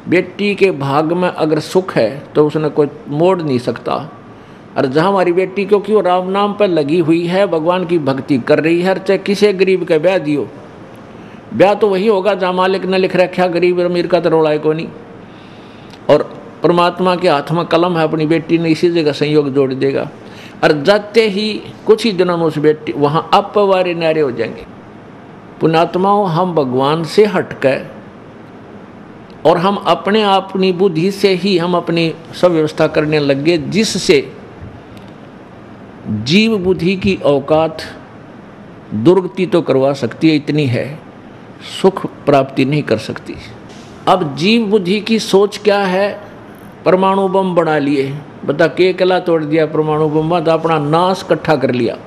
बेटी के भाग में अगर सुख है तो उसने कोई मोड़ नहीं सकता। और जहाँ हमारी बेटी, क्योंकि वो राम नाम पर लगी हुई है, भगवान की भक्ति कर रही है, चाहे किसी गरीब का ब्याह दियो, ब्याह तो वही होगा जहाँ मालिक ने लिख रखा, गरीब अमीर का तो रौला है को नहीं। और परमात्मा के हाथ में कलम है, अपनी बेटी ने इसी जगह संयोग जोड़ देगा। और जाते ही कुछ ही दिनों में उस बेटी वहाँ अपवारे नारे हो जाएंगे। पुण्यात्माओं, हम भगवान से हटकर और हम अपनी बुद्धि से ही हम अपनी सब व्यवस्था करने लगे, जिससे जीव बुद्धि की औकात दुर्गति तो करवा सकती है, इतनी है, सुख प्राप्ति नहीं कर सकती। अब जीव बुद्धि की सोच क्या है? परमाणु बम बना लिए, बता के कला तोड़ दिया परमाणु बम, तो अपना नाश इकट्ठा कर लिया।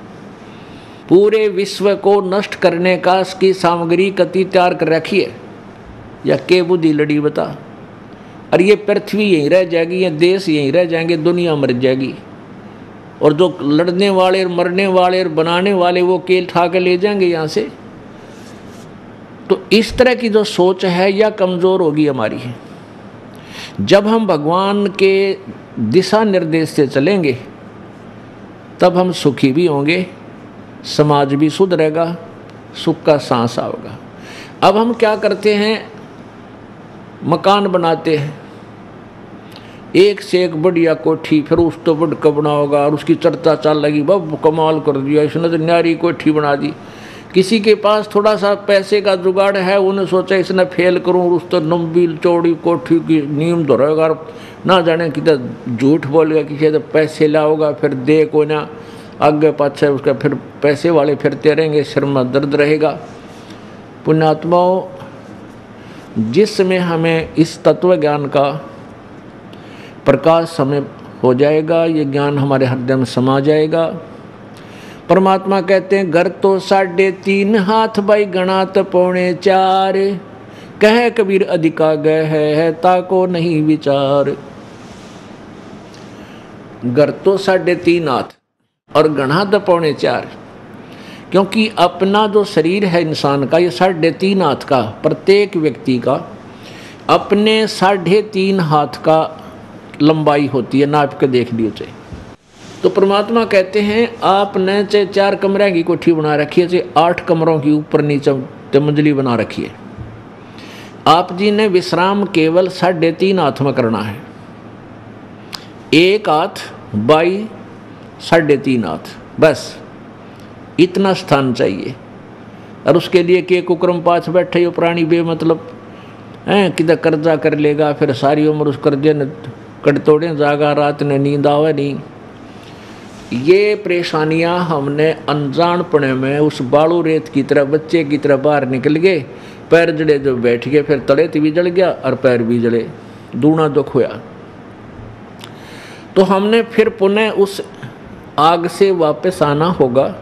पूरे विश्व को नष्ट करने का इसकी सामग्री कति तैयार कर रखी है, या के बुद्धि लड़ी बता। और ये पृथ्वी यहीं रह जाएगी, ये देश यहीं रह जाएंगे, दुनिया मर जाएगी। और जो लड़ने वाले, मरने वाले और बनाने वाले, वो केल ठा के ले जाएंगे यहाँ से। तो इस तरह की जो सोच है यह कमज़ोर होगी हमारी। जब हम भगवान के दिशा निर्देश से चलेंगे तब हम सुखी भी होंगे, समाज भी सुधरेगा, सुख का सांस आओगा। अब हम क्या करते हैं? मकान बनाते हैं, एक से एक बढ़िया कोठी, फिर उस तो बढ़ का बना होगा और उसकी चर्चा चल लगी, बब कमाल कर दिया इसने तो न्यारी कोठी बना दी। किसी के पास थोड़ा सा पैसे का जुगाड़ है, उन्हें सोचा इसने फेल करूँ, उस तो लंबी चौड़ी कोठी की नींव धरेगा, ना जाने किधर झूठ बोलेगा, किसी तो पैसे लाओगा, फिर दे को ना आगे पाछे उसका, फिर पैसे वाले फिरते रहेंगे, सिर में दर्द रहेगा। पुण्यात्माओं, जिसमें हमें इस तत्व ज्ञान का प्रकाश हमें हो जाएगा, ये ज्ञान हमारे हृदय में समा जाएगा। परमात्मा कहते हैं, घर तो 3.5 हाथ भाई गणात 4.25, कह कबीर अधिका गए है ताको नहीं विचार। घर तो 3.5 हाथ और गणा तो 4.25, क्योंकि अपना जो शरीर है इंसान का, ये 3.5 हाथ का, प्रत्येक व्यक्ति का अपने 3.5 हाथ का लंबाई होती है, नाप के देख लियो चाहे। तो परमात्मा कहते हैं, आपने चाहे 4 कमरे की कोठी बना रखी है, चाहे 8 कमरों की ऊपर नीचे मंजिली बना रखी है, आप जी ने विश्राम केवल 3.5 हाथ में करना है। 1 हाथ बाई 3.5 हाथ, बस इतना स्थान चाहिए। और उसके लिए के कुक्रम पास बैठे हो प्राणी बेमतलब हैं, किधर कर्जा कर लेगा, फिर सारी उम्र उस कर्जे ने कट तोड़े जागा, रात ने नींद आवे नहीं। ये परेशानियां हमने अनजानपने में उस बालू रेत की तरह, बच्चे की तरह बाहर निकल गए, पैर जड़े जो बैठ गए, फिर तले भी जल गया और पैर भी जले, दूना दुख हुआ। तो हमने फिर पुनः उस आग से वापस आना होगा।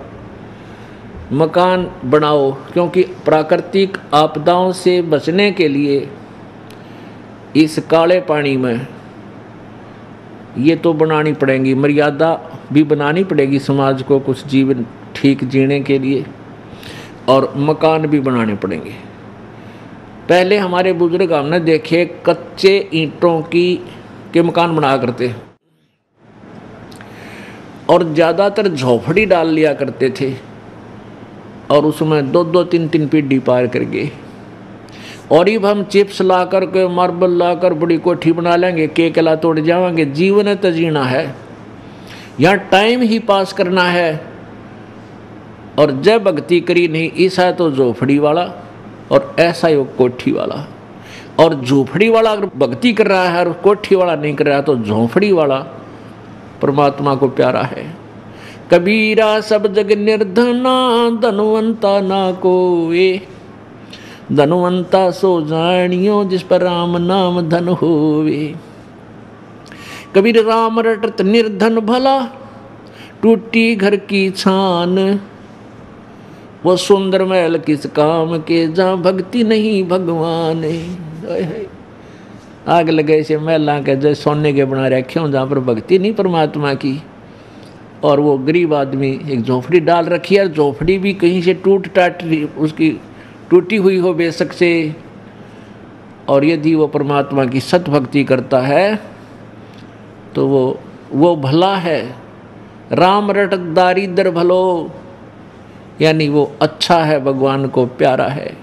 मकान बनाओ, क्योंकि प्राकृतिक आपदाओं से बचने के लिए इस काले पानी में ये तो बनानी पड़ेगी, मर्यादा भी बनानी पड़ेगी समाज को कुछ जीवन ठीक जीने के लिए, और मकान भी बनाने पड़ेंगे। पहले हमारे बुजुर्ग हमने देखे कच्चे ईंटों के मकान बना करते और ज़्यादातर झोपड़ी डाल लिया करते थे, और उसमें 2-2, 3-3 पीढ़ी पार कर गए। और अब हम चिप्स ला कर के, मार्बल ला कर बड़ी कोठी बना लेंगे, के कला तोड़ जाएंगे। जीवन तो जीना है, यहाँ टाइम ही पास करना है। और जब भक्ति करी नहीं, ऐसा है तो झोपड़ी वाला और ऐसा ही कोठी वाला। और झोपड़ी वाला अगर भक्ति कर रहा है और कोठी वाला नहीं कर रहा, तो झोपड़ी वाला परमात्मा को प्यारा है। कबीरा सब जग निर्धना, धनवंता ना कोए, धनवंता सो जानियो जिस पर राम नाम धन होवे। कबीर राम रटत निर्धन भला, टूटी घर की छान, वो सुंदर महल किस काम के, जहाँ भक्ति नहीं भगवान। आग लगे से महला के जो सोने के बना रखे हों, जहाँ पर भक्ति नहीं परमात्मा की। और वो गरीब आदमी एक झोपड़ी डाल रखी है, झोपड़ी भी कहीं से टूट टाट उसकी टूटी हुई हो बेशक से, और यदि वो परमात्मा की सत भक्ति करता है तो वो भला है। राम रटत दारिद्र भलो, यानी वो अच्छा है, भगवान को प्यारा है।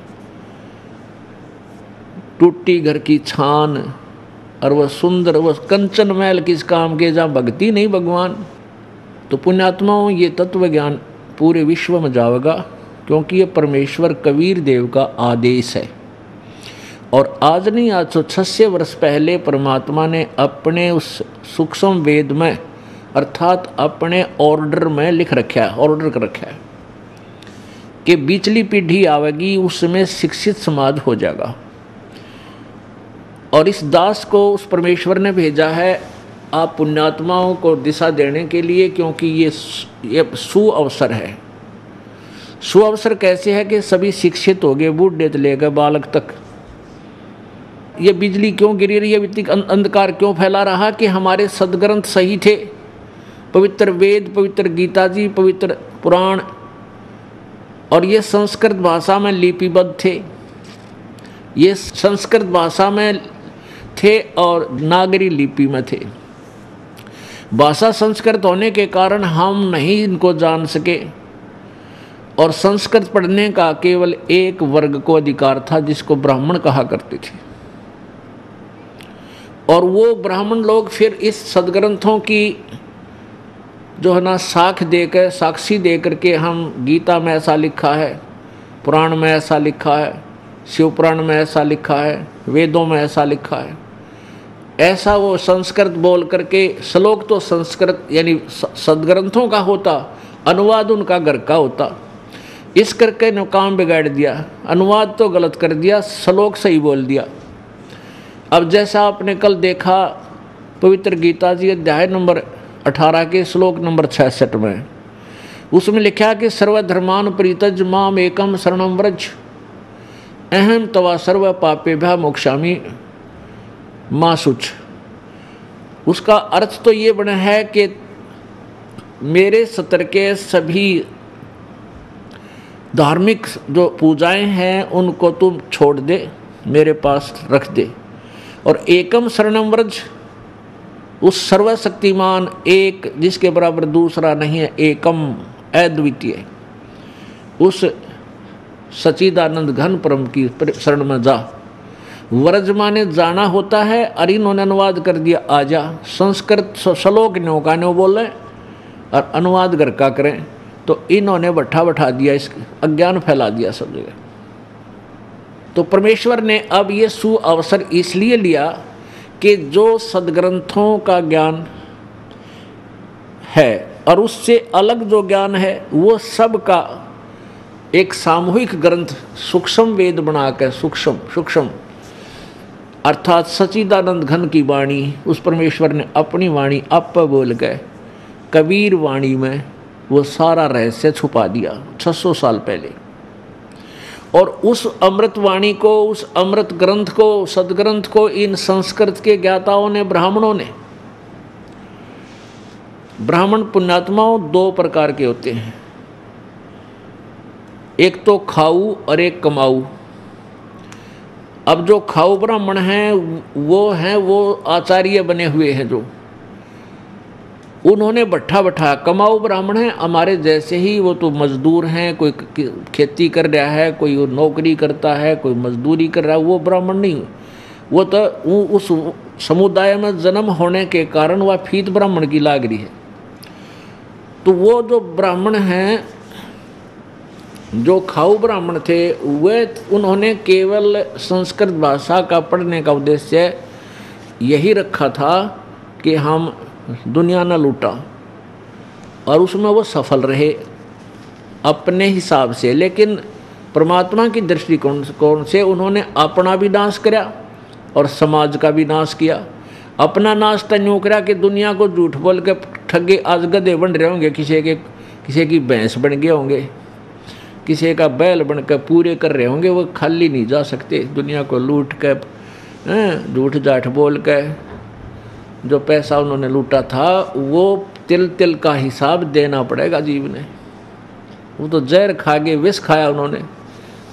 टूटी घर की छान, और वह सुंदर, वह कंचन महल किस काम के जहाँ भक्ति नहीं भगवान। तो पुण्यात्माओं, ये तत्व ज्ञान पूरे विश्व में जाएगा, क्योंकि ये परमेश्वर कबीर देव का आदेश है। और आज नहीं, आज 106 वर्ष पहले परमात्मा ने अपने उस सूक्ष्म वेद में, अर्थात अपने ऑर्डर में लिख रखा है, ऑर्डर कर रखा है कि बीचली पीढ़ी आवेगी, उसमें शिक्षित समाज हो जाएगा। और इस दास को उस परमेश्वर ने भेजा है आप पुण्यात्माओं को दिशा देने के लिए, क्योंकि ये सुअवसर है। सुअवसर कैसे है कि सभी शिक्षित हो गए, बूढ़े से लेकर बालक तक। ये बिजली क्यों गिरी रही है, इतनी अंधकार क्यों फैला रहा, कि हमारे सदग्रंथ सही थे, पवित्र वेद, पवित्र गीता जी, पवित्र पुराण, और ये संस्कृत भाषा में लिपिबद्ध थे, ये संस्कृत भाषा में थे और नागरी लिपि में थे। भाषा संस्कृत होने के कारण हम नहीं इनको जान सके, और संस्कृत पढ़ने का केवल एक वर्ग को अधिकार था, जिसको ब्राह्मण कहा करते थे। और वो ब्राह्मण लोग फिर इस सदग्रंथों की जो है ना साख देकर, साक्षी दे करके, हम गीता में ऐसा लिखा है, पुराण में ऐसा लिखा है, शिव पुराण में ऐसा लिखा है, वेदों में ऐसा लिखा है, ऐसा वो संस्कृत बोल करके, श्लोक तो संस्कृत यानी सदग्रंथों का होता, अनुवाद उनका घर का होता। इस करके ने काम बिगाड़ दिया, अनुवाद तो गलत कर दिया, श्लोक सही बोल दिया। अब जैसा आपने कल देखा पवित्र गीता जी अध्याय नंबर 18 के श्लोक नंबर 66 में, उसमें लिखा कि सर्वधर्मान परित्यज माम एकम शरणम व्रज अहम तवा सर्व पापेभ्यः मोक्षामि मां शुच। उसका अर्थ तो ये बना है कि मेरे सतर के सभी धार्मिक जो पूजाएं हैं उनको तुम छोड़ दे, मेरे पास रख दे। और एकम शरणम व्रज, उस सर्वशक्तिमान एक जिसके बराबर दूसरा नहीं है, एकम अद्वितीय, उस सच्चिदानंद घन परम की शरण में जा। व्रज माने जाना होता है, और इन्होंने अनुवाद कर दिया आजा। संस्कृत श्लोक न्यो का न्यो बोले और अनुवाद घर का करें, तो इन्होंने बैठा दिया, इस अज्ञान फैला दिया सब जगह। तो परमेश्वर ने अब ये सुअवसर इसलिए लिया कि जो सदग्रंथों का ज्ञान है और उससे अलग जो ज्ञान है, वो सब का एक सामूहिक ग्रंथ सूक्ष्म वेद बनाकर, सूक्ष्म अर्थात सच्चिदानंद घन की वाणी, उस परमेश्वर ने अपनी वाणी आप बोल के कबीर वाणी में वो सारा रहस्य छुपा दिया 600 साल पहले। और उस अमृत वाणी को, उस अमृत ग्रंथ को, सदग्रंथ को इन संस्कृत के ज्ञाताओं ने, ब्राह्मणों ने, ब्राह्मण पुण्यात्माओं दो प्रकार के होते हैं, एक तो खाऊ और एक कमाऊ। अब जो खाऊ ब्राह्मण हैं वो आचार्य बने हुए हैं, जो उन्होंने बैठा कमाऊ ब्राह्मण हैं हमारे जैसे ही, वो तो मजदूर हैं, कोई खेती कर रहा है, कोई नौकरी करता है, कोई मजदूरी कर रहा है, वो ब्राह्मण नहीं। वो तो उस समुदाय में जन्म होने के कारण वह फीत ब्राह्मण की लाग रही है। तो वो जो ब्राह्मण हैं, जो खाऊ ब्राह्मण थे, वे उन्होंने केवल संस्कृत भाषा का पढ़ने का उद्देश्य यही रखा था कि हम दुनिया न लूटा, और उसमें वो सफल रहे अपने हिसाब से। लेकिन परमात्मा की दृष्टिकोण से उन्होंने अपना भी नाश किया और समाज का भी नाश किया। अपना नाश तो यूँ करा कि दुनिया को झूठ बोल के ठगे आज गधे बन रहे होंगे, किसी की भैंस बन गए होंगे, किसी का बैल बन कर पूरे कर रहे होंगे, वो खाली नहीं जा सकते। दुनिया को लूट कर, झूठ जाठ बोल कर जो पैसा उन्होंने लूटा था, वो तिल तिल का हिसाब देना पड़ेगा जीव ने। वो तो जहर खा के विष खाया उन्होंने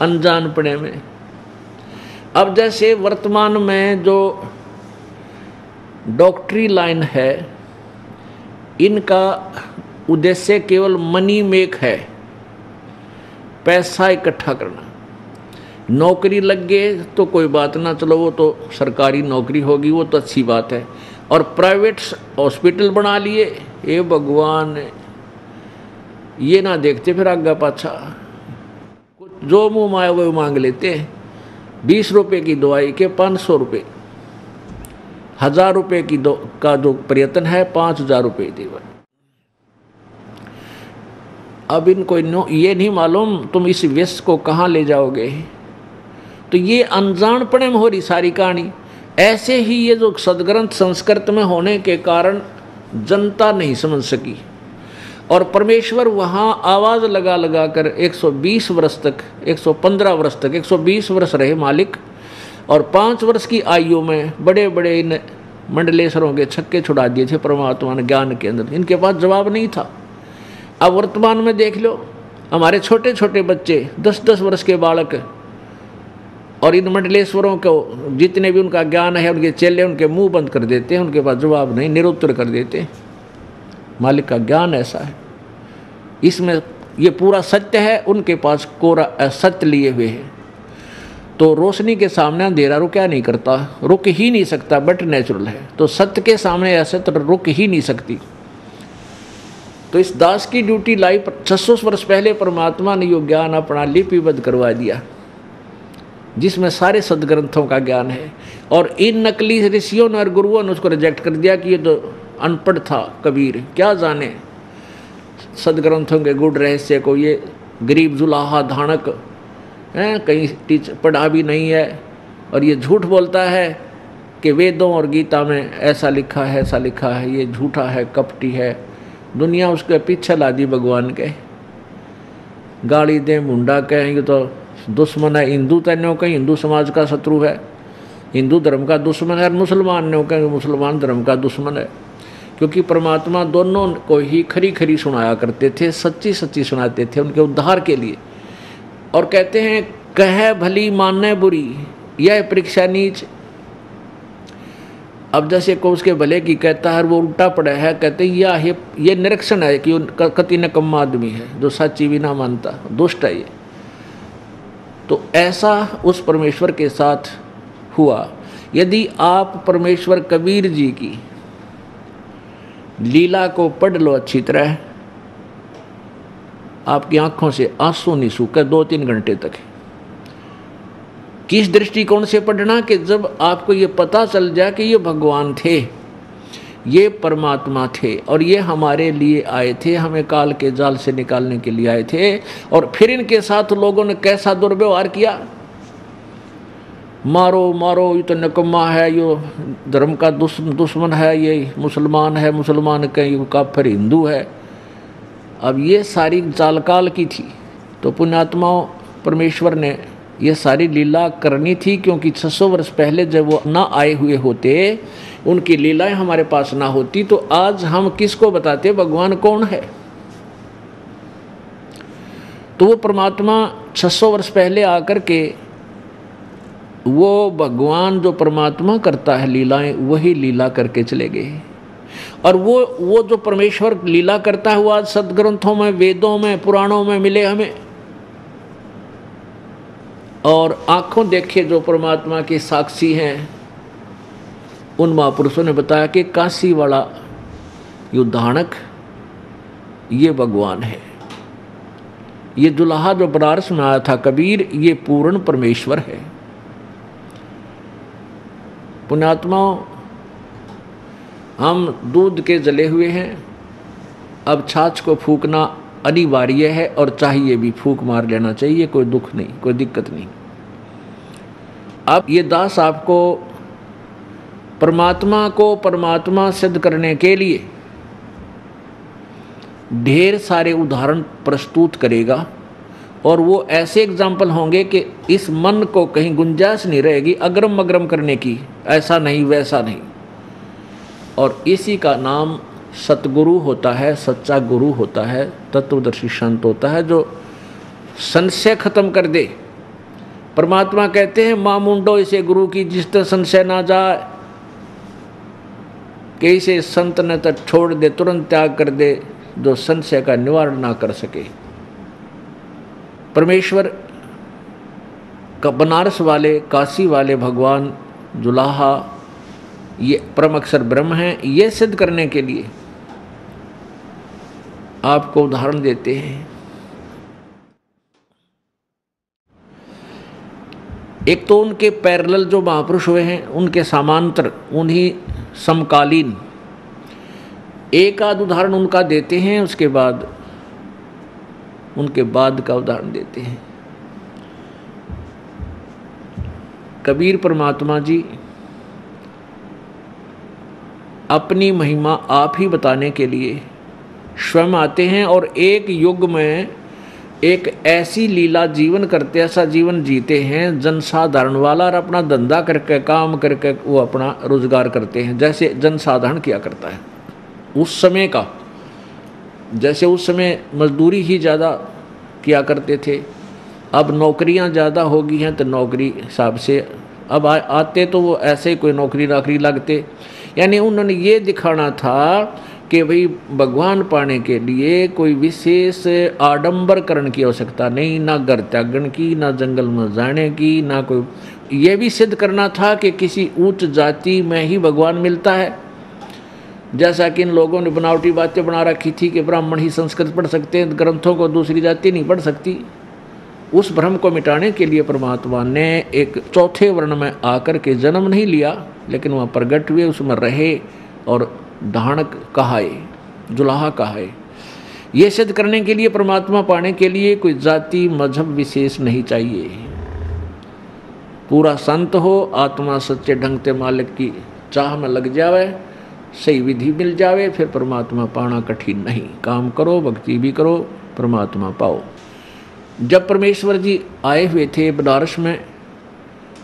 अनजानपने में। अब जैसे वर्तमान में जो डॉक्टरी लाइन है, इनका उद्देश्य केवल मनी मेक है, पैसा इकट्ठा करना। नौकरी लग गए तो कोई बात ना, चलो वो तो सरकारी नौकरी होगी, वो तो अच्छी बात है। और प्राइवेट हॉस्पिटल बना लिए, ये भगवान ये ना देखते फिर आगे पाछा, कुछ जो मुँह माया वो मांग लेते हैं। 20 रुपये की दवाई के 500 रुपये, 1000 रुपये की का जो प्रयत्न है 5000 रुपये देवा। अब इनको ये नहीं मालूम तुम इस व्यस्त को कहाँ ले जाओगे। तो ये अनजानपने में हो रही सारी कहानी। ऐसे ही ये जो सदग्रंथ संस्कृत में होने के कारण जनता नहीं समझ सकी, और परमेश्वर वहाँ आवाज़ लगा लगा कर 120 वर्ष तक, 115 वर्ष तक, 120 वर्ष रहे मालिक, और 5 वर्ष की आयु में बड़े बड़े इन मंडलेश्वरों के छक्के छुड़ा दिए थे परमात्मा ने ज्ञान के अंदर। इनके पास जवाब नहीं था। अब वर्तमान में देख लो, हमारे छोटे छोटे बच्चे 10-10 वर्ष के बालक, और इन मंडलेश्वरों को जितने भी उनका ज्ञान है, उनके चेले उनके मुंह बंद कर देते हैं, उनके पास जवाब नहीं, निरुत्तर कर देते हैं। मालिक का ज्ञान ऐसा है, इसमें ये पूरा सत्य है, उनके पास कोरा असत्य लिए हुए है। तो रोशनी के सामने अंधेरा रुका नहीं करता, रुक ही नहीं सकता, बट नेचुरल है। तो सत्य के सामने असत्य रुक ही नहीं सकती। तो इस दास की ड्यूटी लाई 600 वर्ष पहले परमात्मा ने यो ज्ञान अपना लिपिबद्ध करवा दिया, जिसमें सारे सदग्रंथों का ज्ञान है। और इन नकली ऋषियों ने और गुरुओं ने उसको रिजेक्ट कर दिया कि ये तो अनपढ़ था कबीर, क्या जाने सदग्रंथों के गुड़ रहस्य को, ये गरीब जुलाहा धानक है, कहीं टीचर पढ़ा भी नहीं है, और ये झूठ बोलता है कि वेदों और गीता में ऐसा लिखा है, ऐसा लिखा है। ये झूठा है, कपटी है। दुनिया उसके पीछे ला दी भगवान के, गाली दे मुंडा कहेंगे तो दुश्मन है। हिंदू तैन्यों कहीं हिंदू समाज का शत्रु है, हिंदू धर्म का दुश्मन है, और मुसलमान ने कहेंगे मुसलमान धर्म का दुश्मन है। क्योंकि परमात्मा दोनों को ही खरी खरी सुनाया करते थे, सच्ची सच्ची सुनाते थे उनके उद्धार के लिए। और कहते हैं कहे भली माने बुरी, यह परीक्षा नीच। अब जैसे को उसके भले की कहता है वो उल्टा पड़ा है, कहते हैं ये निरीक्षण है कि कति नकम्मा आदमी है जो सच्ची भी ना मानता, दुष्ट है ये। तो ऐसा उस परमेश्वर के साथ हुआ। यदि आप परमेश्वर कबीर जी की लीला को पढ़ लो अच्छी तरह, आपकी आंखों से आंसू नहीं सूखे 2-3 घंटे तक। किस दृष्टिकोण से पढ़ना कि जब आपको ये पता चल जाए कि ये भगवान थे, ये परमात्मा थे, और ये हमारे लिए आए थे, हमें काल के जाल से निकालने के लिए आए थे। और फिर इनके साथ लोगों ने कैसा दुर्व्यवहार किया, मारो मारो, ये तो नकम्मा है, ये धर्म का दुश्मन है, ये मुसलमान है, मुसलमान के ये काफिर हिंदू है। अब ये सारी जालकाल की थी। तो पुण्यात्माओं, परमेश्वर ने ये सारी लीला करनी थी, क्योंकि 600 वर्ष पहले जब वो ना आए हुए होते, उनकी लीलाएं हमारे पास ना होती, तो आज हम किसको बताते भगवान कौन है। तो वो परमात्मा 600 वर्ष पहले आकर के, वो भगवान जो परमात्मा करता है लीलाएं, वही लीला करके चले गए। और वो जो परमेश्वर लीला करता है वो आज सदग्रंथों में, वेदों में, पुराणों में मिले हमें। और आंखों देखे जो परमात्मा के साक्षी हैं, उन महापुरुषों ने बताया कि काशी वाला युद्धानक ये भगवान है। ये जुलाहा जो बनारस में आया था कबीर, ये पूर्ण परमेश्वर है। पुण्यात्माओं, हम दूध के जले हुए हैं, अब छाछ को फूकना अनिवार्य है, और चाहिए भी, फूक मार लेना चाहिए, कोई दुख नहीं, कोई दिक्कत नहीं। अब ये दास आपको परमात्मा को परमात्मा सिद्ध करने के लिए ढेर सारे उदाहरण प्रस्तुत करेगा, और वो ऐसे एग्जाम्पल होंगे कि इस मन को कहीं गुंजाइश नहीं रहेगी अग्रम मग्रम करने की, ऐसा नहीं वैसा नहीं। और इसी का नाम सतगुरु होता है, सच्चा गुरु होता है, तत्वदर्शी संत होता है, जो संशय खत्म कर दे, परमात्मा कहते हैं मां मुंडो इसे गुरु की जिस तरह संशय ना जाए, कि इसे संत ने तो छोड़ दे, तुरंत त्याग कर दे, जो संशय का निवारण ना कर सके। परमेश्वर का बनारस वाले, काशी वाले भगवान जुलाहा ये परम अक्षर ब्रह्म हैं, ये सिद्ध करने के लिए आपको उदाहरण देते हैं। एक तो उनके पैरेलल जो महापुरुष हुए हैं, उनके समांतर, उन्हीं समकालीन एक आध उदाहरण उनका देते हैं, उसके बाद उनके बाद का उदाहरण देते हैं। कबीर परमात्मा जी अपनी महिमा आप ही बताने के लिए स्वयं आते हैं और एक युग में एक ऐसी लीला जीवन करते, ऐसा जीवन जीते हैं जनसाधारण वाला, और अपना धंधा करके, काम करके वो अपना रोजगार करते हैं, जैसे जनसाधारण किया करता है उस समय का। जैसे उस समय मजदूरी ही ज़्यादा किया करते थे, अब नौकरियां ज़्यादा हो गई हैं, तो नौकरी हिसाब से अब आते तो वो ऐसे ही कोई नौकरी नाकरी लगते। यानी उन्होंने ये दिखाना था कि भाई भगवान पाने के लिए कोई विशेष आडंबरकरण की आवश्यकता नहीं, ना घर त्यागन की, ना जंगल में जाने की, ना कोई, ये भी सिद्ध करना था कि किसी उच्च जाति में ही भगवान मिलता है। जैसा कि इन लोगों ने बनावटी बातें बना रखी थी कि ब्राह्मण ही संस्कृत पढ़ सकते हैं, ग्रंथों को दूसरी जाति नहीं पढ़ सकती। उस भ्रम को मिटाने के लिए परमात्मा ने एक चौथे वर्ण में आकर के जन्म नहीं लिया, लेकिन वहाँ प्रगट हुए, उसमें रहे और ढाणक कहाए, जुलाहा कहाए। ये सिद्ध करने के लिए, परमात्मा पाने के लिए कोई जाति मजहब विशेष नहीं चाहिए। पूरा संत हो, आत्मा सच्चे ढंग से मालिक की चाह में लग जावे, सही विधि मिल जावे, फिर परमात्मा पाना कठिन नहीं। काम करो, भक्ति भी करो, परमात्मा पाओ। जब परमेश्वर जी आए हुए थे बनारस में,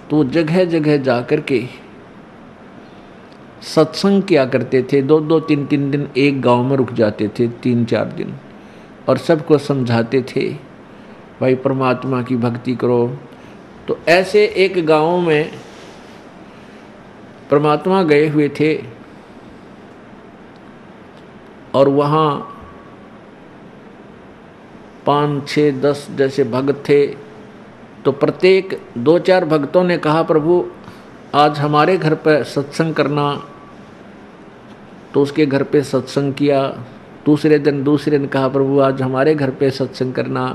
तो जगह जगह जा कर के सत्संग किया करते थे। 2-2, 3-3 दिन एक गांव में रुक जाते थे, 3-4 दिन, और सबको समझाते थे भाई परमात्मा की भक्ति करो। तो ऐसे एक गांव में परमात्मा गए हुए थे और वहाँ 5, 6, 10 जैसे भक्त थे। तो प्रत्येक 2-4 भक्तों ने कहा प्रभु आज हमारे घर पर सत्संग करना, तो उसके घर पे सत्संग किया। दूसरे ने कहा प्रभु आज हमारे घर पे सत्संग करना।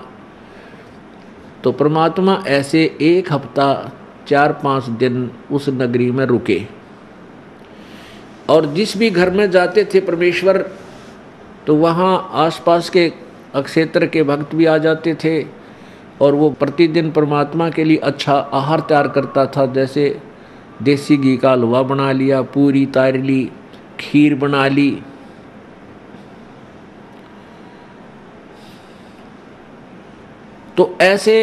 तो परमात्मा ऐसे 1 हफ्ता 4-5 दिन उस नगरी में रुके, और जिस भी घर में जाते थे परमेश्वर, तो वहाँ आसपास के क्षेत्र के भक्त भी आ जाते थे, और वो प्रतिदिन परमात्मा के लिए अच्छा आहार तैयार करता था। जैसे देसी घी का हलवा बना लिया, पूरी तैयार ली, खीर बना ली। तो ऐसे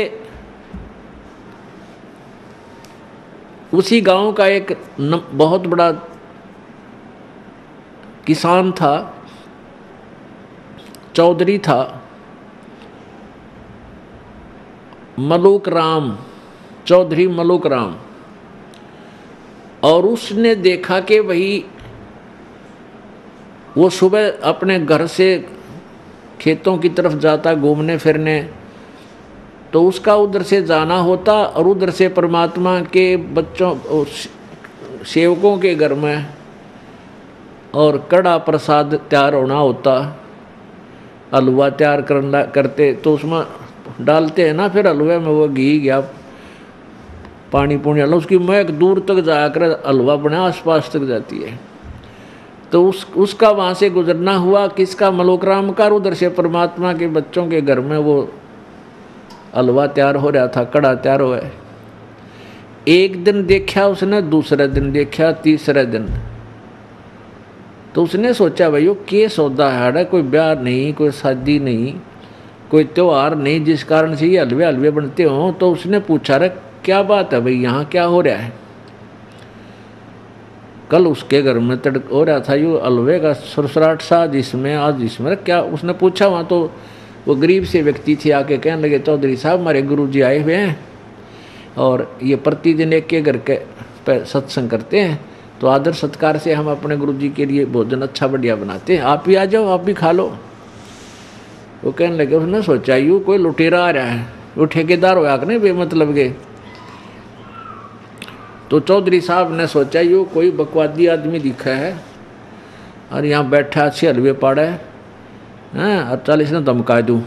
उसी गांव का एक बहुत बड़ा किसान था, चौधरी था, मलूक राम, चौधरी मलूक राम। और उसने देखा कि वही वो सुबह अपने घर से खेतों की तरफ जाता घूमने फिरने, तो उसका उधर से जाना होता और उधर से परमात्मा के बच्चों सेवकों के घर में और कड़ा प्रसाद तैयार होना होता, हलवा तैयार करते। तो उसमें डालते हैं ना, फिर हलवे में वो घी गया, पानी पुणी डालो, उसकी महक दूर तक जाया कर, हलवा बना आसपास तक जाती है। तो उसका वहाँ से गुजरना हुआ, किसका, मलूक राम का। उधर से परमात्मा के बच्चों के घर में वो हलवा तैयार हो रहा था, कड़ा तैयार हुआ है। एक दिन देखा उसने, दूसरे दिन देखा, तीसरे दिन तो उसने सोचा भाई वो के सौदा है, कोई ब्याह नहीं, कोई शादी नहीं, कोई त्योहार नहीं जिस कारण से ये हलवे हलवे बनते हों। तो उसने पूछा रे क्या बात है भाई, यहाँ क्या हो रहा है। कल उसके घर में तड़क हो रहा था यो हलवे का सुरसराट सा, जिसमें आज इसमें क्या, उसने पूछा वहाँ। तो वो गरीब से व्यक्ति थे, आके कहने लगे चौधरी साहब हमारे गुरु जी आए हुए हैं, और ये प्रतिदिन एक के घर के सत्संग करते हैं, तो आदर सत्कार से हम अपने गुरु जी के लिए भोजन अच्छा बढ़िया बनाते हैं, आप भी आ जाओ, आप भी खा लो। वो कहने लगे, उसने सोचा यूँ कोई लुटेरा आ रहा है, वो ठेकेदार होया कि नहीं बेमतलब के। तो चौधरी साहब ने सोचा यूँ कोई बकवादी आदमी दिखा है और यहाँ बैठा अच्छे हलवे पाड़ा है और 40 ने धमका दूँ।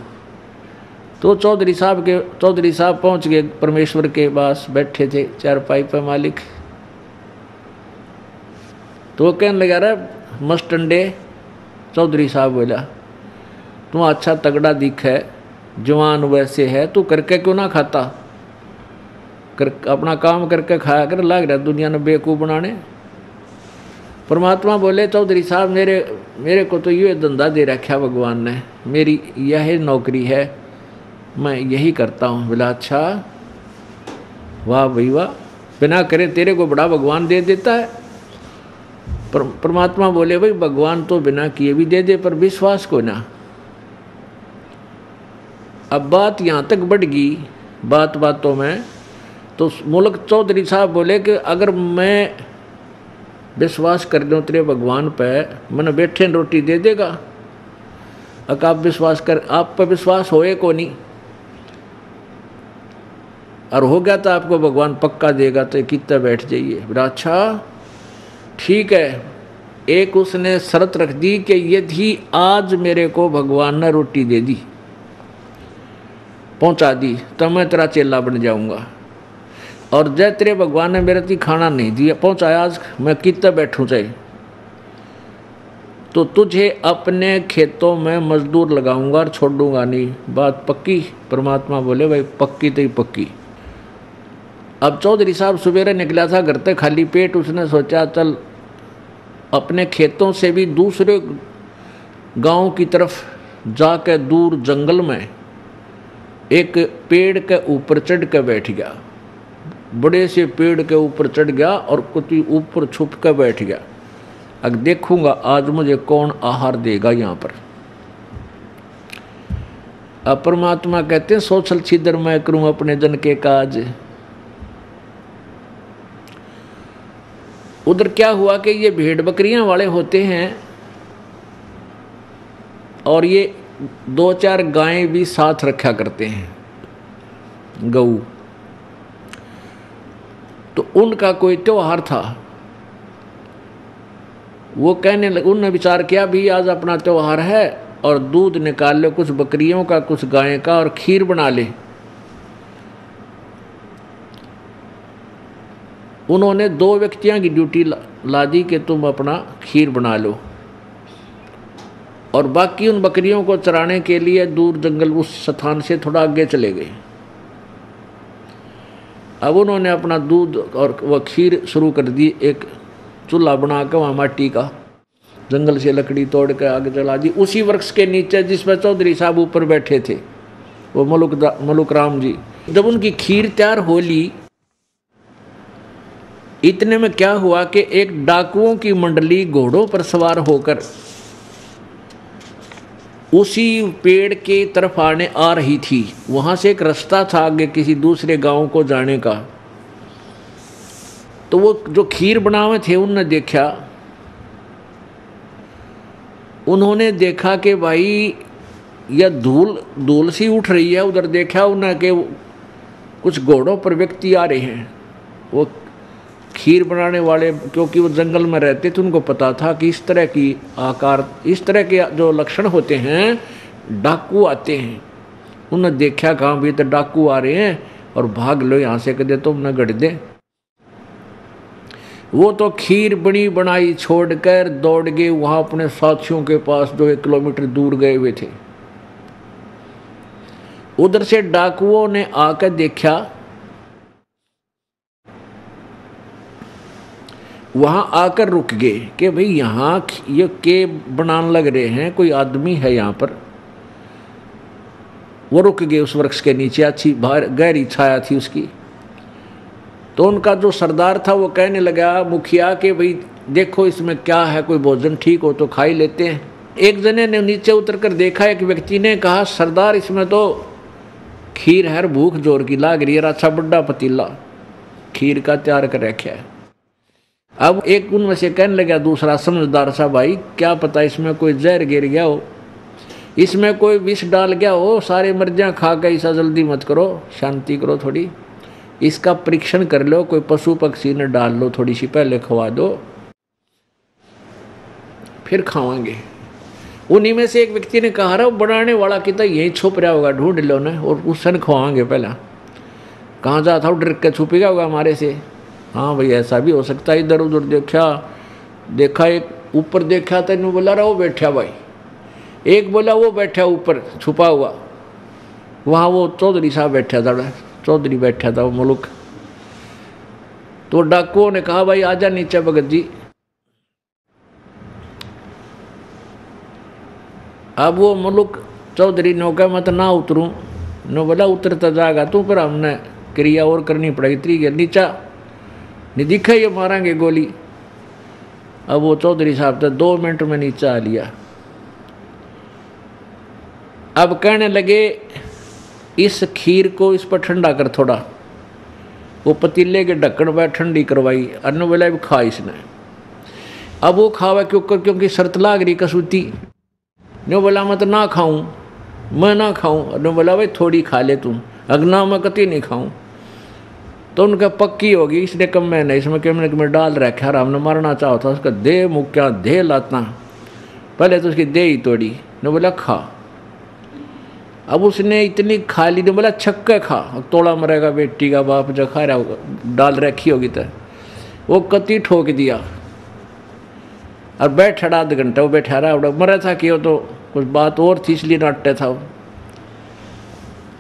तो चौधरी साहब पहुँच गए परमेश्वर के पास, बैठे थे चारपाई पे मालिक। तो वो कहने लगा, अरे मस्त अंडे। चौधरी साहब बोला, तुम अच्छा तगड़ा दिख है, जवान वैसे है, तू करके क्यों ना खाता, अपना काम करके खाया कर, लग रहा दुनिया ने बेवकूफ़ बनाने। परमात्मा बोले, चौधरी साहब मेरे को तो ये धंधा दे रखा भगवान ने, मेरी यह नौकरी है, मैं यही करता हूँ। बोला अच्छा, वाह भाई वाह, बिना करे तेरे को बड़ा भगवान दे देता है। परमात्मा बोले, भाई भगवान तो बिना किए भी दे दे, पर विश्वास को ना। अब बात यहाँ तक बढ़ गई, बातों में। तो मुल्क चौधरी साहब बोले कि अगर मैं विश्वास कर लूँ तेरे भगवान पे, मैंने बैठे रोटी दे देगा। अगर आप विश्वास कर, आप पे विश्वास होए को नहीं, और हो गया तो आपको भगवान पक्का देगा, तो कितना बैठ जाइए। बोला अच्छा ठीक है। एक उसने शर्त रख दी कि यदि आज मेरे को भगवान ने रोटी दे दी, पहुंचा दी, तो मैं तेरा चेला बन जाऊंगा। और जय तेरे भगवान ने मेरे ती खाना नहीं दिया, पहुंचाया, आज मैं कितना बैठूं चाहे, तो तुझे अपने खेतों में मजदूर लगाऊंगा और छोड़ूंगा नहीं। बात पक्की? परमात्मा बोले, भाई पक्की तो ही पक्की। अब चौधरी साहब सवेरे निकला था घर तक खाली पेट। उसने सोचा चल अपने खेतों से भी दूसरे गांव की तरफ जाकर दूर जंगल में एक पेड़ के ऊपर चढ़ के बैठ गया। बड़े से पेड़ के ऊपर चढ़ गया और कुछ ऊपर छुप के बैठ गया। अब देखूंगा आज मुझे कौन आहार देगा यहाँ पर। अब परमात्मा कहते हैं, सोचल छिदर मैं करूं अपने जन के काज। उधर क्या हुआ कि ये भेड़ बकरियां वाले होते हैं और ये 2-4 गायें भी साथ रखा करते हैं, गऊ। तो उनका कोई त्योहार था। वो कहने लगे, उनने विचार किया भी आज अपना त्योहार है और दूध निकाल ले कुछ बकरियों का, कुछ गाय का, और खीर बना ले। उन्होंने 2 व्यक्तियों की ड्यूटी ला दी कि तुम अपना खीर बना लो, और बाकी उन बकरियों को चराने के लिए दूर जंगल उस स्थान से थोड़ा आगे चले गए। अब उन्होंने अपना दूध और वह खीर शुरू कर दी। एक चूल्हा बना कर वहाँ माटी का जंगल से लकड़ी तोड़ कर आगे जला दी, उसी वृक्ष के नीचे जिसमें चौधरी साहब ऊपर बैठे थे, वो मलुक राम जी। जब उनकी खीर तैयार हो ली, इतने में क्या हुआ कि एक डाकुओं की मंडली घोड़ों पर सवार होकर उसी पेड़ के तरफ आ रही थी। वहां से एक रास्ता था आगे किसी दूसरे गांव को जाने का। तो वो जो खीर बनावे थे उन्होंने देखा कि भाई यह धूल सी उठ रही है। उधर देखा उन्हें कि कुछ घोड़ों पर व्यक्ति आ रहे हैं। वो खीर बनाने वाले, क्योंकि वो जंगल में रहते थे, उनको पता था कि इस तरह की आकार, इस तरह के जो लक्षण होते हैं, डाकू आते हैं। उन्होंने देखा कहाँ भी तो डाकू आ रहे हैं और भाग लो यहाँ से, कहते तुम न गढ़ दे। वो तो खीर बनी बनाई छोड़कर दौड़ गए वहाँ अपने साथियों के पास जो 1 किलोमीटर दूर गए हुए थे। उधर से डाकुओं ने आकर देखा, वहां आकर रुक गए कि भाई यहाँ ये के बनाने लग रहे हैं, कोई आदमी है यहाँ पर। वो रुक गए उस वृक्ष के नीचे, अच्छी बाहर गहरी छाया थी उसकी। तो उनका जो सरदार था वो कहने लगा मुखिया कि भाई देखो इसमें क्या है, कोई भोजन ठीक हो तो खा ही लेते हैं। एक जने ने नीचे उतरकर देखा, एक व्यक्ति ने कहा सरदार इसमें तो खीर है, भूख जोर की लाग रही है, अच्छा बड़ा पतीला खीर का तैयार कर रखा है। अब एक उनमें से कहने लगा दूसरा समझदार सा, भाई क्या पता इसमें कोई जहर गिर गया हो, इसमें कोई विष डाल गया हो, सारे मर्जियाँ खा के, ऐसा जल्दी मत करो, शांति करो थोड़ी, इसका परीक्षण कर लो, कोई पशु पक्षी ने डाल लो, थोड़ी सी पहले खवा दो फिर खावांगे। उन्हीं में से एक व्यक्ति ने कहा, रहा बनाने वाला कितना यही छुप रहा होगा, ढूंढ लो ना और उससे खवाएंगे। पहला कहाँ जाता हूँ, डर के छुपेगा होगा हमारे से। हाँ भाई ऐसा भी हो सकता है। इधर उधर देखा एक ऊपर देखा तो इन्होंने बोला रहा वो बैठा भाई, एक बोला वो बैठा ऊपर छुपा हुआ, वहाँ वो चौधरी साहब बैठा था, चौधरी बैठा था वो मुल्क। तो डाकुओं ने कहा भाई आजा नीचे भगत जी। अब वो मुल्क चौधरी ने कहा मैं तो ना उतरूँ, नो बोला उतरता जाएगा तू, पर हमने क्रिया और करनी पड़ेगी, तरीके नीचा नहीं दिखा ये मारेंगे गोली। अब वो चौधरी साहब तो 2 मिनट में नीचे आ लिया। अब कहने लगे इस खीर को इस पर ठंडा कर थोड़ा, वो पतीले के ढक्कन पर ठंडी करवाई, अन्न बोला भी खा इसने। अब वो खावा क्योंकि शर्त लाग रही कसूती। ने बोला मैं तो ना खाऊं, मैं ना खाऊं। ने बोला भाई थोड़ी खा ले तुम, अगना मैं कति नहीं खाऊं। तो उनका पक्की होगी, इसने कम मैं नहीं, इसमें कैमरे में डाल रखा, हमने मारना चाहो था उसका दे मुक्या दे लाता, पहले तो उसकी दे ही तोड़ी। ने बोला खा। अब उसने इतनी खा ली, ने बोला छक्के खा, तोड़ा मरेगा बेटी का बाप जो खा रहा होगा, डाल रखी होगी तो वो कति ठोक दिया और बैठा 1.5 घंटा। वो बैठा रहा, मरा था कि वो तो कुछ बात और थी इसलिए नाट्य था।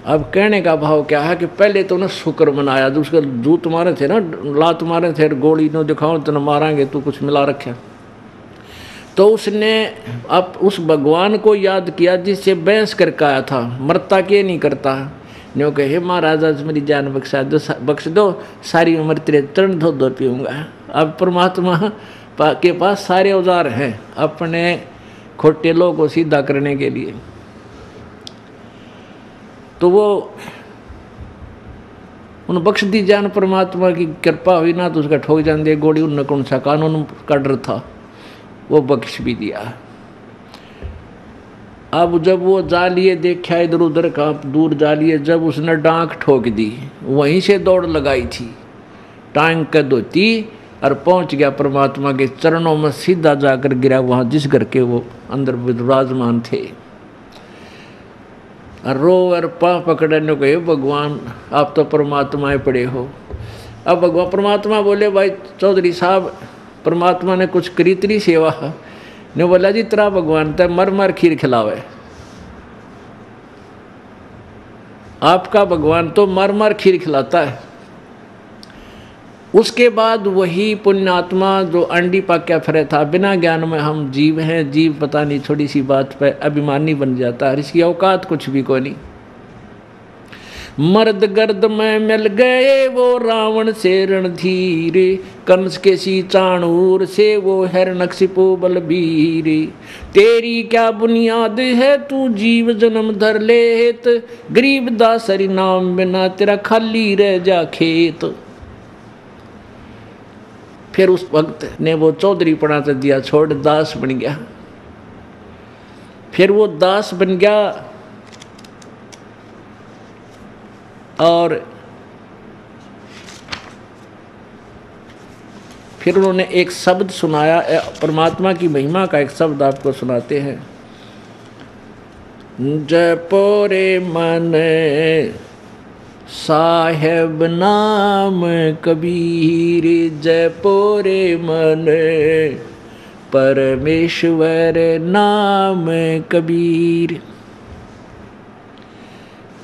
अब कहने का भाव क्या है कि पहले तो ना शुक्र मनाया, तो उसका जू तुम्हारे थे ना, लात मारे थे, गोली नो दिखाओ तो न मारांगे, तू कुछ मिला रखे। तो उसने अब उस भगवान को याद किया जिससे बहस करके आया था, मरता के नहीं करता। न्यो कहे महाराज आज मेरी जान बख्श दो, सारी उम्र तेरे चरण धो धो पीऊँगा। अब परमात्मा के पास सारे औजार हैं अपने खोटे लोगों को सीधा करने के लिए। तो वो उन बख्श दी जान, परमात्मा की कृपा हुई ना, तो उसका ठोक जान दे गोली, उन कौन सा कानून का डर था, वो बख्श भी दिया। अब जब वो जा लिए देखा इधर उधर का दूर जा लिए, जब उसने डांक ठोक दी, वहीं से दौड़ लगाई थी, टांग कर धोती और पहुंच गया परमात्मा के चरणों में, सीधा जाकर गिरा वहां जिस घर के वो अंदर विराजमान थे। रो और पा पकड़ने को, भगवान आप तो परमात्माएं पड़े हो। अब भगवान परमात्मा बोले भाई चौधरी साहब, परमात्मा ने कुछ करी तेरी सेवा। ने बोला जी तेरा भगवान तो मर मर खीर खिलावे, आपका भगवान तो मर मर खीर खिलाता है। उसके बाद वही पुण्यात्मा जो अंडी पाक्या फिरे था, बिना ज्ञान में हम जीव हैं, जीव पता नहीं थोड़ी सी बात पे अभिमानी बन जाता है, इसकी औकात कुछ भी कोई नहीं। मर्द गर्द में मिल गए वो रावण से रणधीर, कंस के सी चाणूर से वो हिरण्यकशिपु बलबीर। तेरी क्या बुनियाद है तू जीव जन्म धर लेत, गरीब दासरी नाम बिना तेरा खाली रह जा खेत। फिर उस भक्त ने वो चौधरी पना तो दिया छोड़, दास बन गया। फिर वो दास बन गया और फिर उन्होंने एक शब्द सुनाया, परमात्मा की महिमा का एक शब्द आपको सुनाते हैं। जपोरे मन साहेब नाम कबीर, जपोरे मन परमेश्वर नाम कबीर।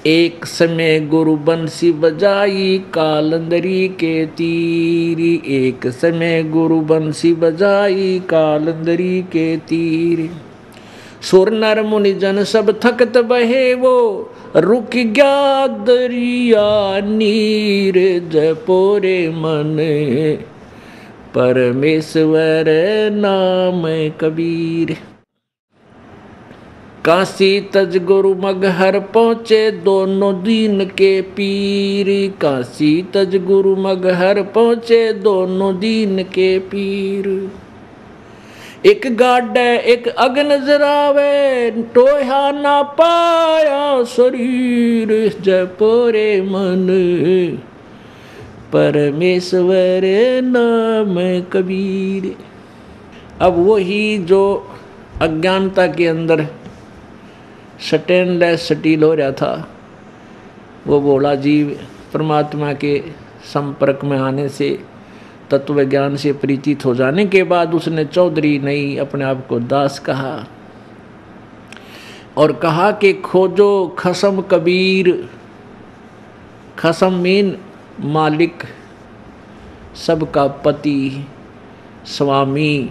एक समय गुरु बंसी बजाई कालंदरी के तीर, एक समय गुरु बंसी बजाई कालंदरी के तीर। सुर नर मुनि जन सब थकत बहे वो, रुक गया दरिया नीर। जपोरे मन परमेश्वर नाम कबीर। काशी तज गुरु मगहर पहुँचे दोनों दीन के पीर। काशी तज गुरु मगहर पहुँचे दोनों दीन के पीर। एक गाडे एक अग नजरावे टोहा ना पाया शरीर। जपोरे मन परमेश्वर नाम कबीर। अब वही जो अज्ञानता के अंदर स्टेनलेस स्टील हो रहा था, वो भोला जीव परमात्मा के संपर्क में आने से, तत्व ज्ञान से परिचित हो जाने के बाद उसने चौधरी नहीं अपने आप को दास कहा और कहा कि खोजो खसम कबीर। खसम मीन मालिक, सबका पति, स्वामी।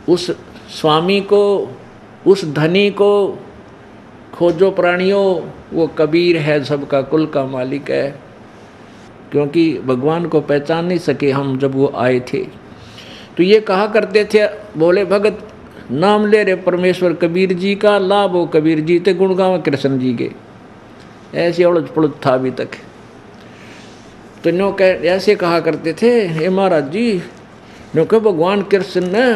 उस स्वामी को, उस धनी को खोजो प्राणियों, वो कबीर है, सबका कुल का मालिक है। क्योंकि भगवान को पहचान नहीं सके हम जब वो आए थे। तो ये कहा करते थे, बोले भगत नाम ले रहे परमेश्वर कबीर जी का, लाभ हो कबीर जी ते गुण गावे कृष्ण जी के। ऐसे उलझ पुलझ था अभी तक। तो नो कह ऐसे कहा करते थे, हे महाराज जी, नो कह भगवान कृष्ण ने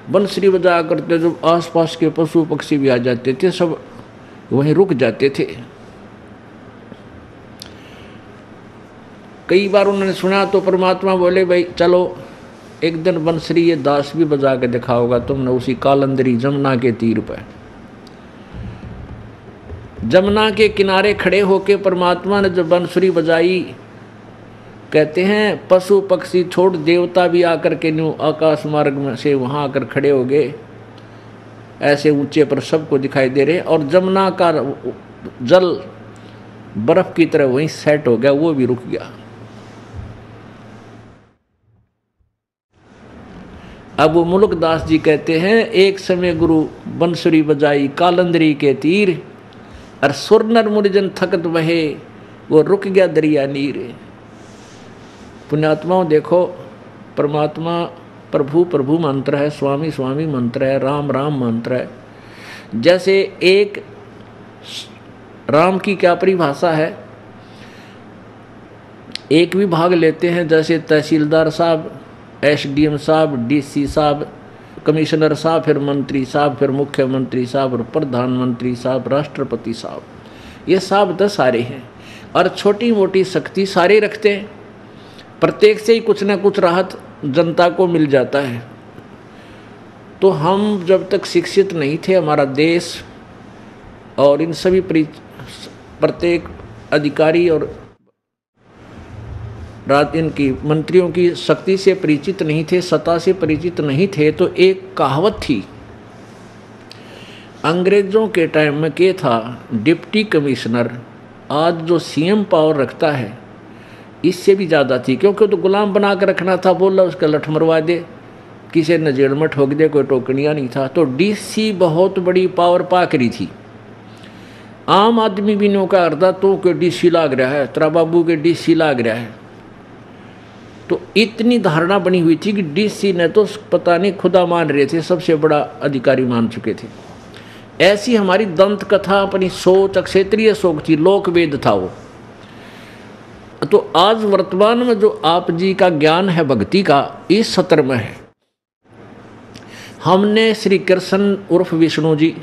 बंसरी बजा करते, जब आसपास के पशु पक्षी भी आ जाते थे सब वहीं रुक जाते थे। कई बार उन्होंने सुना तो परमात्मा बोले, भाई चलो एक दिन बंसरी ये दास भी बजा के दिखाओगा तुमने उसी कालंदरी जमुना के तीर पर। जमुना के किनारे खड़े होके परमात्मा ने जब बंसुरी बजाई, कहते हैं पशु पक्षी छोड़ देवता भी आकर के न्यू आकाश मार्ग में से वहाँ आकर खड़े हो गए, ऐसे ऊंचे पर सबको दिखाई दे रहे। और जमुना का जल बर्फ की तरह वहीं सेट हो गया, वो भी रुक गया। अब वो मुल्कदास जी कहते हैं, एक समय गुरु बंसुरी बजाई कालंदरी के तीर, और सुर नर मुरजन थकत बहे, वो रुक गया दरिया नीर। पुण्यात्माओं देखो, परमात्मा प्रभु प्रभु मंत्र है, स्वामी स्वामी मंत्र है, राम राम मंत्र है। जैसे एक राम की क्या परिभाषा है, एक भी भाग लेते हैं, जैसे तहसीलदार साहब, एसडीएम साहब, डीसी साहब, कमिश्नर साहब, फिर मंत्री साहब, फिर मुख्यमंत्री साहब, और प्रधानमंत्री साहब, राष्ट्रपति साहब, ये साहब 10 सारे हैं। और छोटी मोटी शक्ति सारे रखते हैं, प्रत्येक से ही कुछ ना कुछ राहत जनता को मिल जाता है। तो हम जब तक शिक्षित नहीं थे, हमारा देश और इन सभी प्रत्येक अधिकारी और इनकी मंत्रियों की शक्ति से परिचित नहीं थे, सत्ता से परिचित नहीं थे, तो एक कहावत थी अंग्रेजों के टाइम में, क्या था, डिप्टी कमिश्नर आज जो सीएम पावर रखता है इससे भी ज़्यादा थी, क्योंकि तो गुलाम बना कर रखना था, बोला उसका लठ मरवा दे, किसी ने जेल में ठोक दे, कोई टोकनिया नहीं था। तो डीसी बहुत बड़ी पावर पाकरी थी। आम आदमी भी नौका करता तो के डीसी लाग रहा है, तेरा बाबू के डीसी लाग रहा है। तो इतनी धारणा बनी हुई थी कि डीसी ने तो पता नहीं खुदा मान रहे थे, सबसे बड़ा अधिकारी मान चुके थे। ऐसी हमारी दंत कथा, अपनी सोच, क्षेत्रीय सोच थी, लोक वेद था वो। तो आज वर्तमान में जो आप जी का ज्ञान है भक्ति का, इस सत्र में है। हमने श्री कृष्ण उर्फ विष्णु जी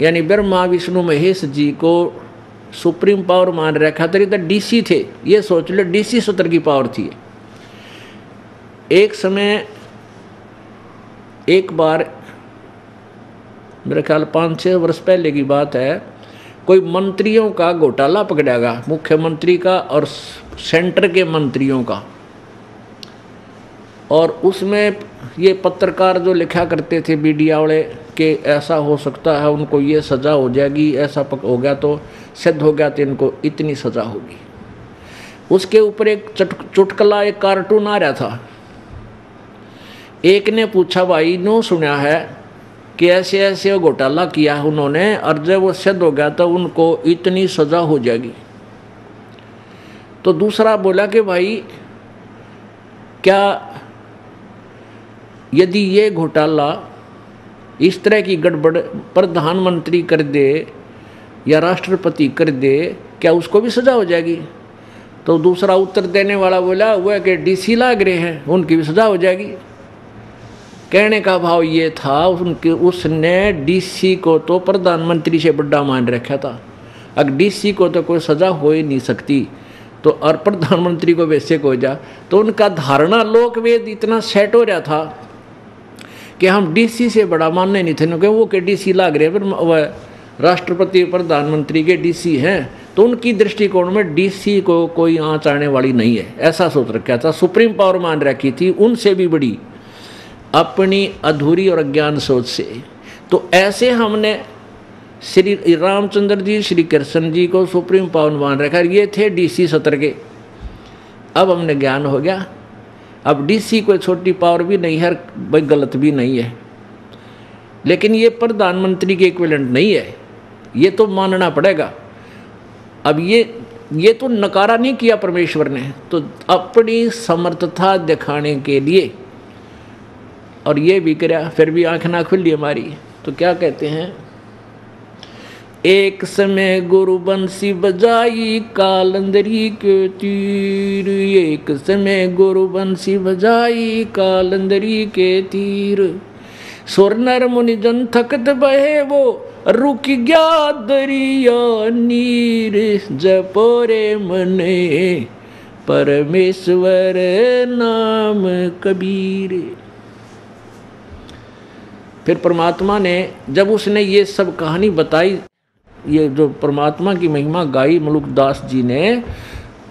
यानी ब्रह्मा विष्णु महेश जी को सुप्रीम पावर मान रखा था। तो डीसी थे, ये सोच लो, डीसी सत्र की पावर थी। एक समय एक बार मेरे ख्याल 5-6 वर्ष पहले की बात है, कोई मंत्रियों का घोटाला पकड़ेगा, मुख्यमंत्री का और सेंटर के मंत्रियों का। और उसमें ये पत्रकार जो लिखा करते थे मीडिया वाले कि ऐसा हो सकता है, उनको ये सज़ा हो जाएगी, ऐसा हो गया तो सिद्ध हो गया तो इनको इतनी सज़ा होगी। उसके ऊपर एक चुटकुला, एक कार्टून आ रहा था। एक ने पूछा, भाई नो सुना है कि ऐसे ऐसे घोटाला किया है उन्होंने, और जब वो सिद्ध हो गया तो उनको इतनी सज़ा हो जाएगी। तो दूसरा बोला कि भाई क्या यदि ये घोटाला इस तरह की गड़बड़ प्रधानमंत्री कर दे या राष्ट्रपति कर दे, क्या उसको भी सजा हो जाएगी? तो दूसरा उत्तर देने वाला बोला वह कि डीसी लाग रहे हैं, उनकी भी सजा हो जाएगी। कहने का भाव ये था उसने डीसी को तो प्रधानमंत्री से बड़ा मान रखा था। अगर डीसी को तो कोई सजा हो ही नहीं सकती तो और प्रधानमंत्री को वैसे को जा, तो उनका धारणा लोकवेद इतना सेट हो रहा था कि हम डीसी से बड़ा मानने नहीं थे, क्योंकि वो के डीसी लाग रहे पर वह राष्ट्रपति प्रधानमंत्री के डीसी हैं, तो उनकी दृष्टिकोण में डीसी को कोई आँच आने वाली नहीं है, ऐसा सोच रखा था। सुप्रीम पावर मान रखी थी उनसे भी बड़ी अपनी अधूरी और अज्ञान सोच से। तो ऐसे हमने श्री रामचंद्र जी, श्री कृष्ण जी को सुप्रीम पावर मान रखा, ये थे डीसी सत्र के। अब हमने ज्ञान हो गया, अब डीसी कोई छोटी पावर भी नहीं है, भाई गलत भी नहीं है, लेकिन ये प्रधानमंत्री के इक्विवेलेंट नहीं है, ये तो मानना पड़ेगा। अब ये तो नकारा नहीं किया परमेश्वर ने, तो अपनी समर्थता दिखाने के लिए, और ये भी कराया, फिर भी आंख ना खुली हमारी। तो क्या कहते हैं, एक समय गुरु बंसी बजाई कालंदरी के तीर, एक समय गुरु बंसी बजाई कालंदरी के तीर, सुर नर मुनि जन थकत बहे वो रुक गया दरिया नीर, जपोरे मने परमेश्वर नाम कबीर। फिर परमात्मा ने जब उसने ये सब कहानी बताई, ये जो परमात्मा की महिमा गाई मुलुकदास जी ने,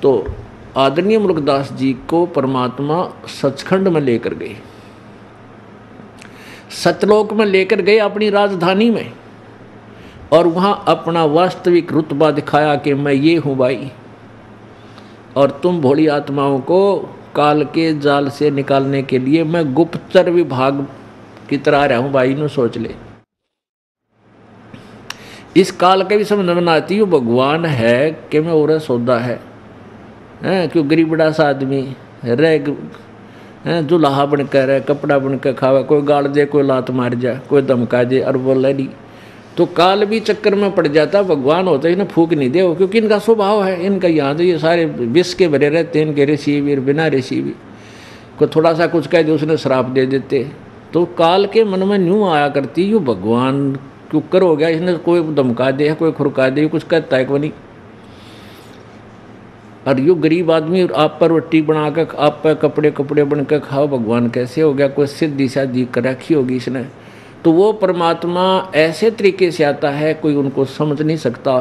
तो आदरणीय मुलुकदास जी को परमात्मा सचखंड में लेकर गए, सतलोक में लेकर गए अपनी राजधानी में, और वहाँ अपना वास्तविक रुतबा दिखाया कि मैं ये हूँ भाई, और तुम भोली आत्माओं को काल के जाल से निकालने के लिए मैं गुप्तचर विभाग की तरह आ रहा हूँ भाई, नो सोच ले। इस काल के भी समझ में आती है भगवान है कि मैं और सौदा है, क्यों गरीब बड़ा सा आदमी रह जो लाहा बनकर रहे, कपड़ा बनकर खावा, कोई गाड़ दे, कोई लात मार जाए, कोई धमका दे और बोला नहीं, तो काल भी चक्कर में पड़ जाता। भगवान होता है इन्हें फूक नहीं दे, क्योंकि इनका स्वभाव है, इनका यहाँ तो ये सारे विष के भरे रहते हैं, इनके ऋषि भी बिना ऋषि भी, कोई थोड़ा सा कुछ कह दे उसने श्राप दे देते। तो काल के मन में न्यूँ आया करती, यू भगवान क्यों कर हो गया, इसने कोई धमका दे, कोई खुरका दे, कुछ कहता है कोई नहीं, और यू गरीब आदमी आप पर रोटी बना कर, आप पर कपड़े कपड़े बन कर खाओ, भगवान कैसे हो गया, कोई सिद्धि शादी कर रखी होगी इसने। तो वो परमात्मा ऐसे तरीके से आता है कोई उनको समझ नहीं सकता,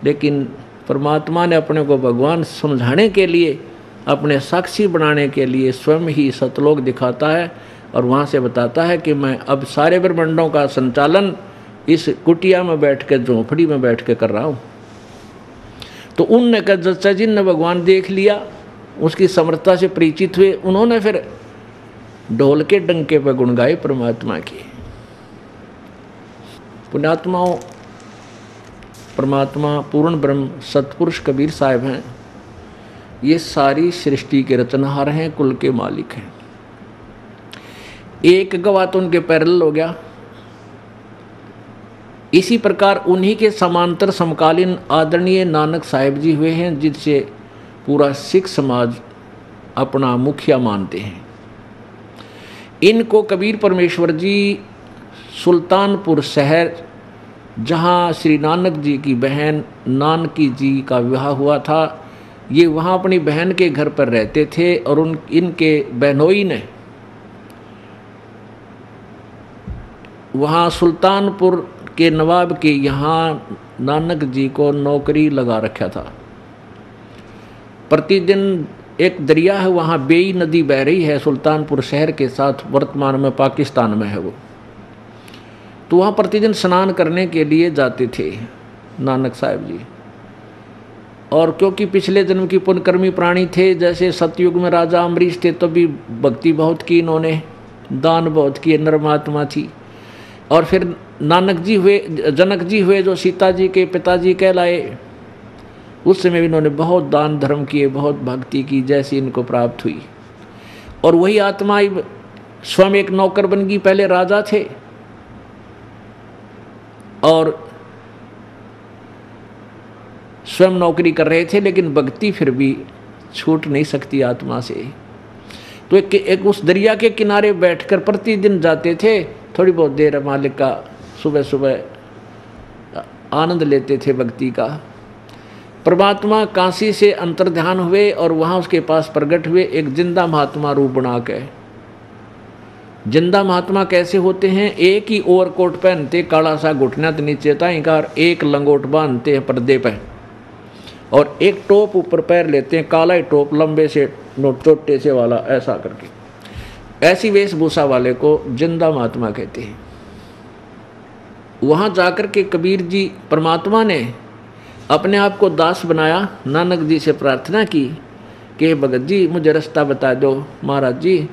लेकिन परमात्मा ने अपने को भगवान समझाने के लिए, अपने साक्षी बनाने के लिए स्वयं ही सतलोक दिखाता है, और वहाँ से बताता है कि मैं अब सारे ब्रह्मांडों का संचालन इस कुटिया में बैठ के, झोंपड़ी में बैठ के कर रहा हूँ। तो उनने कहा जिनने भगवान देख लिया, उसकी समर्थता से परिचित हुए, उन्होंने फिर ढोल के डंके पर गुण गाए परमात्मा की। पुण्यात्माओं, परमात्मा पूर्ण ब्रह्म सतपुरुष कबीर साहब हैं, ये सारी सृष्टि के रचनहार हैं, कुल के मालिक हैं। एक गवाह तो उनके पैरेलल हो गया। इसी प्रकार उन्हीं के समांतर समकालीन आदरणीय नानक साहिब जी हुए हैं, जिनसे पूरा सिख समाज अपना मुखिया मानते हैं। इनको कबीर परमेश्वर जी सुल्तानपुर शहर, जहाँ श्री नानक जी की बहन नानकी जी का विवाह हुआ था, ये वहाँ अपनी बहन के घर पर रहते थे, और इनके बहनोई ने वहाँ सुल्तानपुर के नवाब के यहाँ नानक जी को नौकरी लगा रखा था। प्रतिदिन एक दरिया है वहाँ, बेई नदी बह रही है सुल्तानपुर शहर के साथ, वर्तमान में पाकिस्तान में है वो, तो वहाँ प्रतिदिन स्नान करने के लिए जाते थे नानक साहब जी। और क्योंकि पिछले जन्म की पुण्यकर्मी प्राणी थे, जैसे सतयुग में राजा अम्बरीश थे, तो भी भक्ति बहुत की इन्होंने, दान बहुत किए, नर्मात्मा थी। और फिर नानक जी हुए, जनक जी हुए, जो सीता जी के पिताजी कहलाए, उस समय भी इन्होंने बहुत दान धर्म किए, बहुत भक्ति की, जैसी इनको प्राप्त हुई। और वही आत्मा स्वयं एक नौकर बन गई, पहले राजा थे, और स्वयं नौकरी कर रहे थे, लेकिन भक्ति फिर भी छूट नहीं सकती आत्मा से। तो एक उस दरिया के किनारे बैठकर प्रतिदिन जाते थे, थोड़ी बहुत देर मालिक का सुबह सुबह आनंद लेते थे भक्ति का। परमात्मा काशी से अंतर्ध्यान हुए और वहाँ उसके पास प्रकट हुए एक जिंदा महात्मा रूप बना के। जिंदा महात्मा कैसे होते हैं? एक ही ओवरकोट पहनते, काला सा घुटना तो नीचे ताईकार, एक लंगोट बांधते हैं पर्दे पर और एक टोप ऊपर पैर लेते हैं, काला ही टोप लंबे से चोटे से वाला, ऐसा करके। ऐसी वेशभूषा वाले को जिंदा महात्मा कहते हैं। वहाँ जाकर के कबीर जी, परमात्मा ने अपने आप को दास बनाया, नानक जी से प्रार्थना की कि भगत जी मुझे रास्ता बता दो। महाराज जी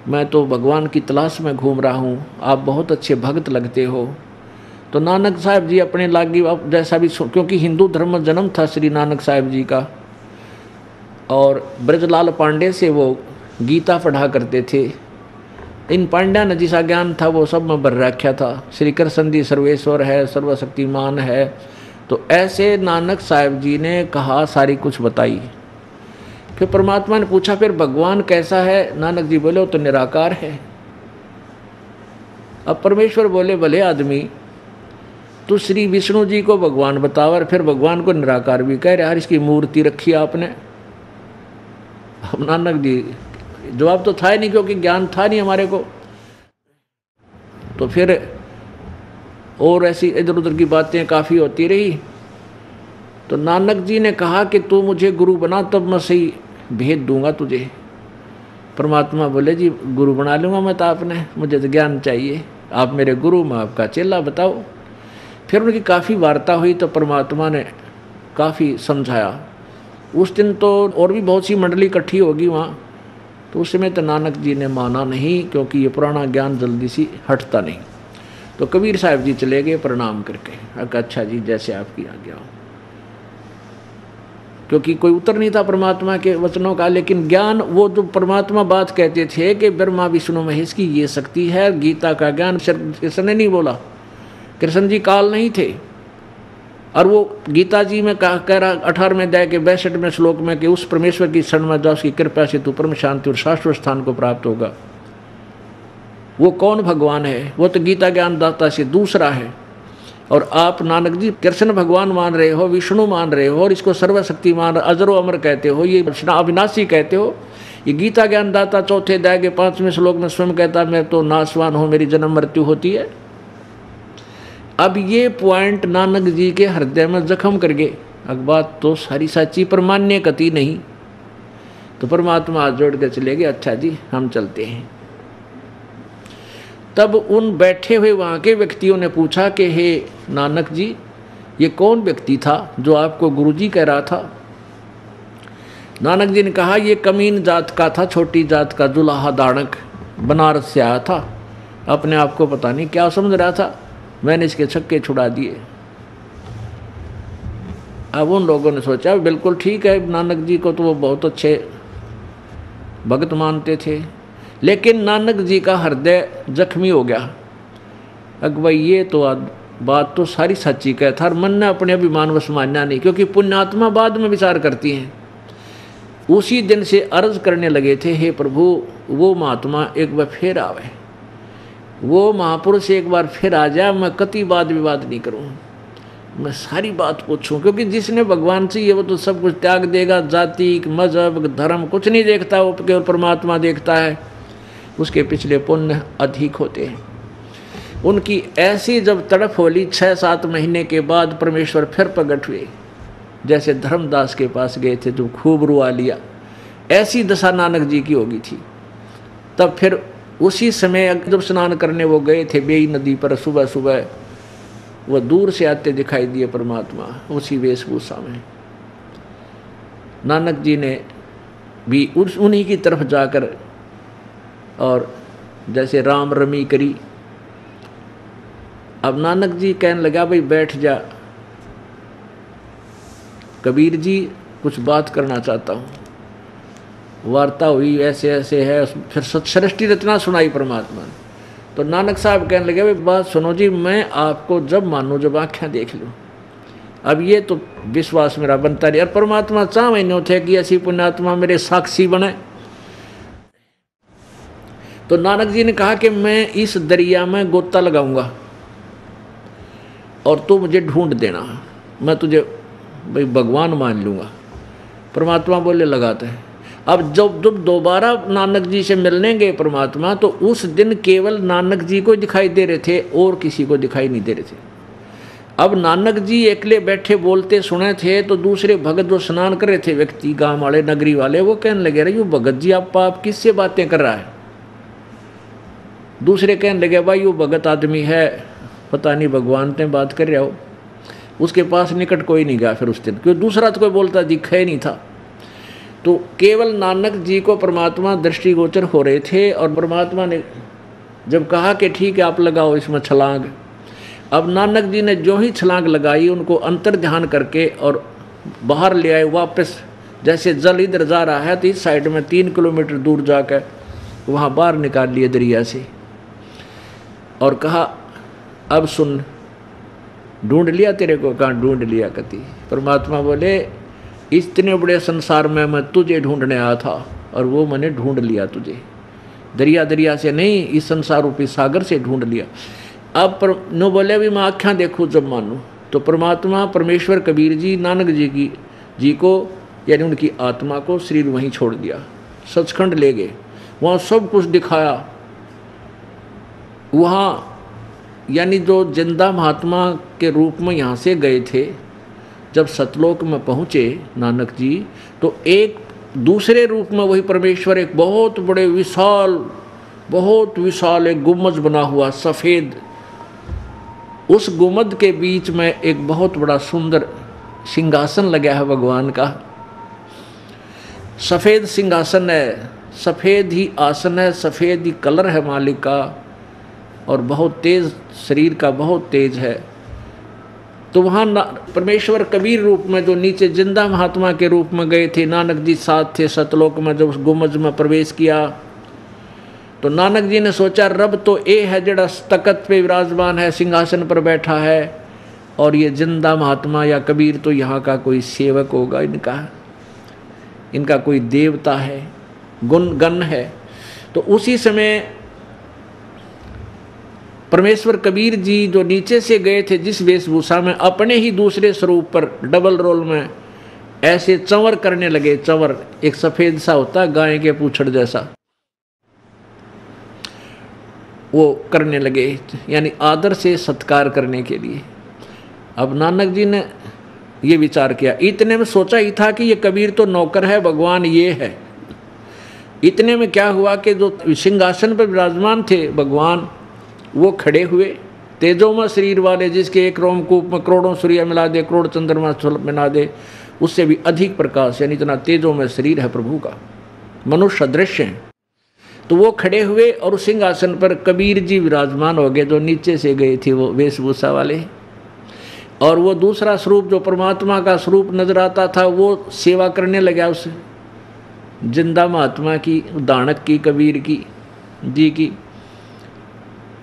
मैं तो भगवान की तलाश में घूम रहा हूँ, आप बहुत अच्छे भक्त लगते हो। तो नानक साहब जी अपने लागी जैसा भी, क्योंकि हिंदू धर्म में जन्म था श्री नानक साहब जी का, और ब्रजलाल पांडे से वो गीता पढ़ा करते थे। इन पांड्या ने जिसा ज्ञान था वो सब में भर रखा था। श्री कृष्ण जी सर्वेश्वर है, सर्वशक्तिमान है। तो ऐसे नानक साहब जी ने कहा, सारी कुछ बताई। फिर परमात्मा ने पूछा फिर भगवान कैसा है? नानक जी बोले वो तो निराकार है। अब परमेश्वर बोले भले आदमी, तो श्री विष्णु जी को भगवान बताओ और फिर भगवान को निराकार भी कह रहे, यार इसकी मूर्ति रखी आपने। अब नानक जी जवाब तो था ही नहीं, क्योंकि ज्ञान था नहीं हमारे को। तो फिर और ऐसी इधर उधर की बातें काफ़ी होती रही। तो नानक जी ने कहा कि तू मुझे गुरु बना, तब मैं सही भेद दूंगा तुझे। परमात्मा बोले जी गुरु बना लूँगा मैं तो आपने, मुझे तो ज्ञान चाहिए, आप मेरे गुरु, मैं आपका चेला, बताओ। फिर उनकी काफ़ी वार्ता हुई तो परमात्मा ने काफ़ी समझाया। उस दिन तो और भी बहुत सी मंडली इकट्ठी होगी वहाँ, तो उस समय तो नानक जी ने माना नहीं, क्योंकि ये पुराना ज्ञान जल्दी सी हटता नहीं। तो कबीर साहब जी चले गए प्रणाम करके, अच्छा जी जैसे आपकी आज्ञा हो, क्योंकि कोई उत्तर नहीं था परमात्मा के वचनों का। लेकिन ज्ञान, वो जो परमात्मा बात कहते थे कि ब्रह्मा विष्णु महेश की ये शक्ति है, गीता का ज्ञान कृष्ण ने नहीं बोला, कृष्ण जी काल नहीं थे। और वो गीता जी में कह रहा 18वें अध्याय के 62वें श्लोक में कि उस परमेश्वर की शरण में जा, उसकी कृपा से तू परम शांति और शाश्वत स्थान को प्राप्त होगा। वो कौन भगवान है? वो तो गीता ज्ञान दाता से दूसरा है। और आप नानक जी कृष्ण भगवान मान रहे हो, विष्णु मान रहे हो, और इसको सर्वशक्ति मान, अजरो अमर कहते हो, ये अविनाशी कहते हो। ये गीता ज्ञान दाता 4थे अध्याय के 5वें श्लोक में स्वयं कहता मैं तो नाशवान हूँ, मेरी जन्म मृत्यु होती है। अब ये पॉइंट नानक जी के हृदय में जख्म कर गए। अब बात तो सारी सच्ची पर मान्य कति नहीं। तो परमात्मा हाथ जोड़ के चले गए, अच्छा जी हम चलते हैं। तब उन बैठे हुए वहाँ के व्यक्तियों ने पूछा कि हे नानक जी ये कौन व्यक्ति था जो आपको गुरुजी कह रहा था? नानक जी ने कहा ये कमीन जात का था, छोटी जात का, जुलाहा दानक, बनारस से आया था, अपने आप को पता नहीं क्या समझ रहा था, मैंने इसके छक्के छुड़ा दिए। अब उन लोगों ने सोचा बिल्कुल ठीक है, नानक जी को तो वो बहुत अच्छे भक्त मानते थे। लेकिन नानक जी का हृदय जख्मी हो गया। भाई ये तो बात तो सारी सच्ची कहता, और मन ने अपने अभिमान वश मानना नहीं, क्योंकि पुण्यात्मा बाद में विचार करती हैं। उसी दिन से अर्ज करने लगे थे, हे प्रभु वो महात्मा एक बार फिर आवे, वो महापुरुष एक बार फिर आ जाए, मैं कति वाद विवाद नहीं करूँ, मैं सारी बात पूछूं। क्योंकि जिसने भगवान से ये वो तो सब कुछ त्याग देगा, जाति मजहब धर्म कुछ नहीं देखता, वो केवल परमात्मा देखता है, उसके पिछले पुण्य अधिक होते हैं। उनकी ऐसी जब तड़प होली 6-7 महीने के बाद परमेश्वर फिर प्रकट हुए, जैसे धर्मदास के पास गए थे जो खूब रुआ लिया, ऐसी दशा नानक जी की होगी थी। तब फिर उसी समय जब स्नान करने वो गए थे बेई नदी पर, सुबह सुबह वो दूर से आते दिखाई दिए परमात्मा उसी वेशभूषा में। नानक जी ने भी उन्हीं की तरफ जाकर और जैसे राम रमी करी। अब नानक जी कहने लगा भाई बैठ जा, कबीर जी कुछ बात करना चाहता हूँ। वार्ता हुई, ऐसे ऐसे है, फिर सृष्टि रचना सुनाई परमात्मा ने। तो नानक साहब कहने लगे, भाई बात सुनो जी, मैं आपको जब मानूं जब आँखें देख लूँ। अब ये तो विश्वास मेरा बनता नहीं, और परमात्मा चाह महीनों थे कि ऐसी पुण्यात्मा मेरे साक्षी बने। तो नानक जी ने कहा कि मैं इस दरिया में गोता लगाऊंगा और तू मुझे ढूंढ देना, मैं तुझे भाई भगवान मान लूँगा। परमात्मा बोले लगाते हैं। अब जब दोबारा नानक जी से मिलने गए परमात्मा, तो उस दिन केवल नानक जी को दिखाई दे रहे थे और किसी को दिखाई नहीं दे रहे थे। अब नानक जी अकेले बैठे बोलते सुने थे, तो दूसरे भगत जो स्नान कर रहे थे, व्यक्ति गांव वाले नगरी वाले, वो कहने लगे, अरे यू भगत जी आप किससे बातें कर रहा है। दूसरे कहने लगे, भाई यू भगत आदमी है, पता नहीं भगवान से बात कर रहा हो। उसके पास निकट कोई नहीं गया फिर उस दिन, क्योंकि दूसरा तो कोई बोलता दिखा ही नहीं था। तो केवल नानक जी को परमात्मा दृष्टिगोचर हो रहे थे, और परमात्मा ने जब कहा कि ठीक है आप लगाओ इसमें छलांग, अब नानक जी ने जो ही छलांग लगाई, उनको अंतर ध्यान करके और बाहर ले आए वापस। जैसे जल इधर जा रहा है तो इस साइड में 3 किलोमीटर दूर जाकर वहाँ बाहर निकाल लिए दरिया से, और कहा अब सुन, ढूंढ लिया तेरे को। कहाँ ढूंढ लिया कति। परमात्मा बोले, इतने बड़े संसार में मैं तुझे ढूंढने आया था, और वो मैंने ढूंढ लिया तुझे। दरिया से नहीं, इस संसार रूपी सागर से ढूंढ लिया। अब नो बोले भी मैं आँखें देखूँ जब मानूँ। तो परमात्मा परमेश्वर कबीर जी नानक जी को यानी उनकी आत्मा को शरीर वहीं छोड़ दिया, सचखंड ले गए, वहाँ सब कुछ दिखाया। वहाँ यानी जो जिंदा महात्मा के रूप में यहाँ से गए थे, जब सतलोक में पहुँचे नानक जी, तो एक दूसरे रूप में वही परमेश्वर एक बहुत विशाल एक गुम्बद बना हुआ सफ़ेद, उस गुम्बद के बीच में एक बहुत बड़ा सुंदर सिंहासन लगा है भगवान का। सफ़ेद सिंहासन है, सफ़ेद ही आसन है, सफ़ेद ही कलर है मालिक का, और बहुत तेज शरीर का, बहुत तेज है। तो वहाँ परमेश्वर कबीर रूप में जो नीचे जिंदा महात्मा के रूप में गए थे, नानक जी साथ थे सतलोक में। जब उस गुम्बद में प्रवेश किया तो नानक जी ने सोचा, रब तो ये है जड़ा तकत पे विराजमान है, सिंहासन पर बैठा है, और ये जिंदा महात्मा या कबीर तो यहाँ का कोई सेवक होगा, इनका कोई देवता है, गण है। तो उसी समय परमेश्वर कबीर जी जो नीचे से गए थे जिस वेशभूषा में, अपने ही दूसरे स्वरूप पर डबल रोल में ऐसे चंवर करने लगे। चंवर एक सफ़ेद सा होता है, गाय के पूंछड़ जैसा, वो करने लगे, यानी आदर से सत्कार करने के लिए। अब नानक जी ने ये विचार किया, इतने में सोचा ही था कि ये कबीर तो नौकर है, भगवान ये है। इतने में क्या हुआ कि जो सिंहासन पर विराजमान थे भगवान, वो खड़े हुए, तेजोमय शरीर वाले, जिसके एक रोमकूप में करोड़ों सूर्य मिला दे, करोड़ चंद्रमा मिला दे, उससे भी अधिक प्रकाश, यानी इतना तेजोमय शरीर है प्रभु का, मनुष्य दृश्य हैं। तो वो खड़े हुए और उस सिंहासन पर कबीर जी विराजमान हो गए, जो नीचे से गए थे वो वेशभूषा वाले। और वो दूसरा स्वरूप जो परमात्मा का स्वरूप नजर आता था, वो सेवा करने लगा उस जिंदा महात्मा की, दानक की, कबीर की जी की।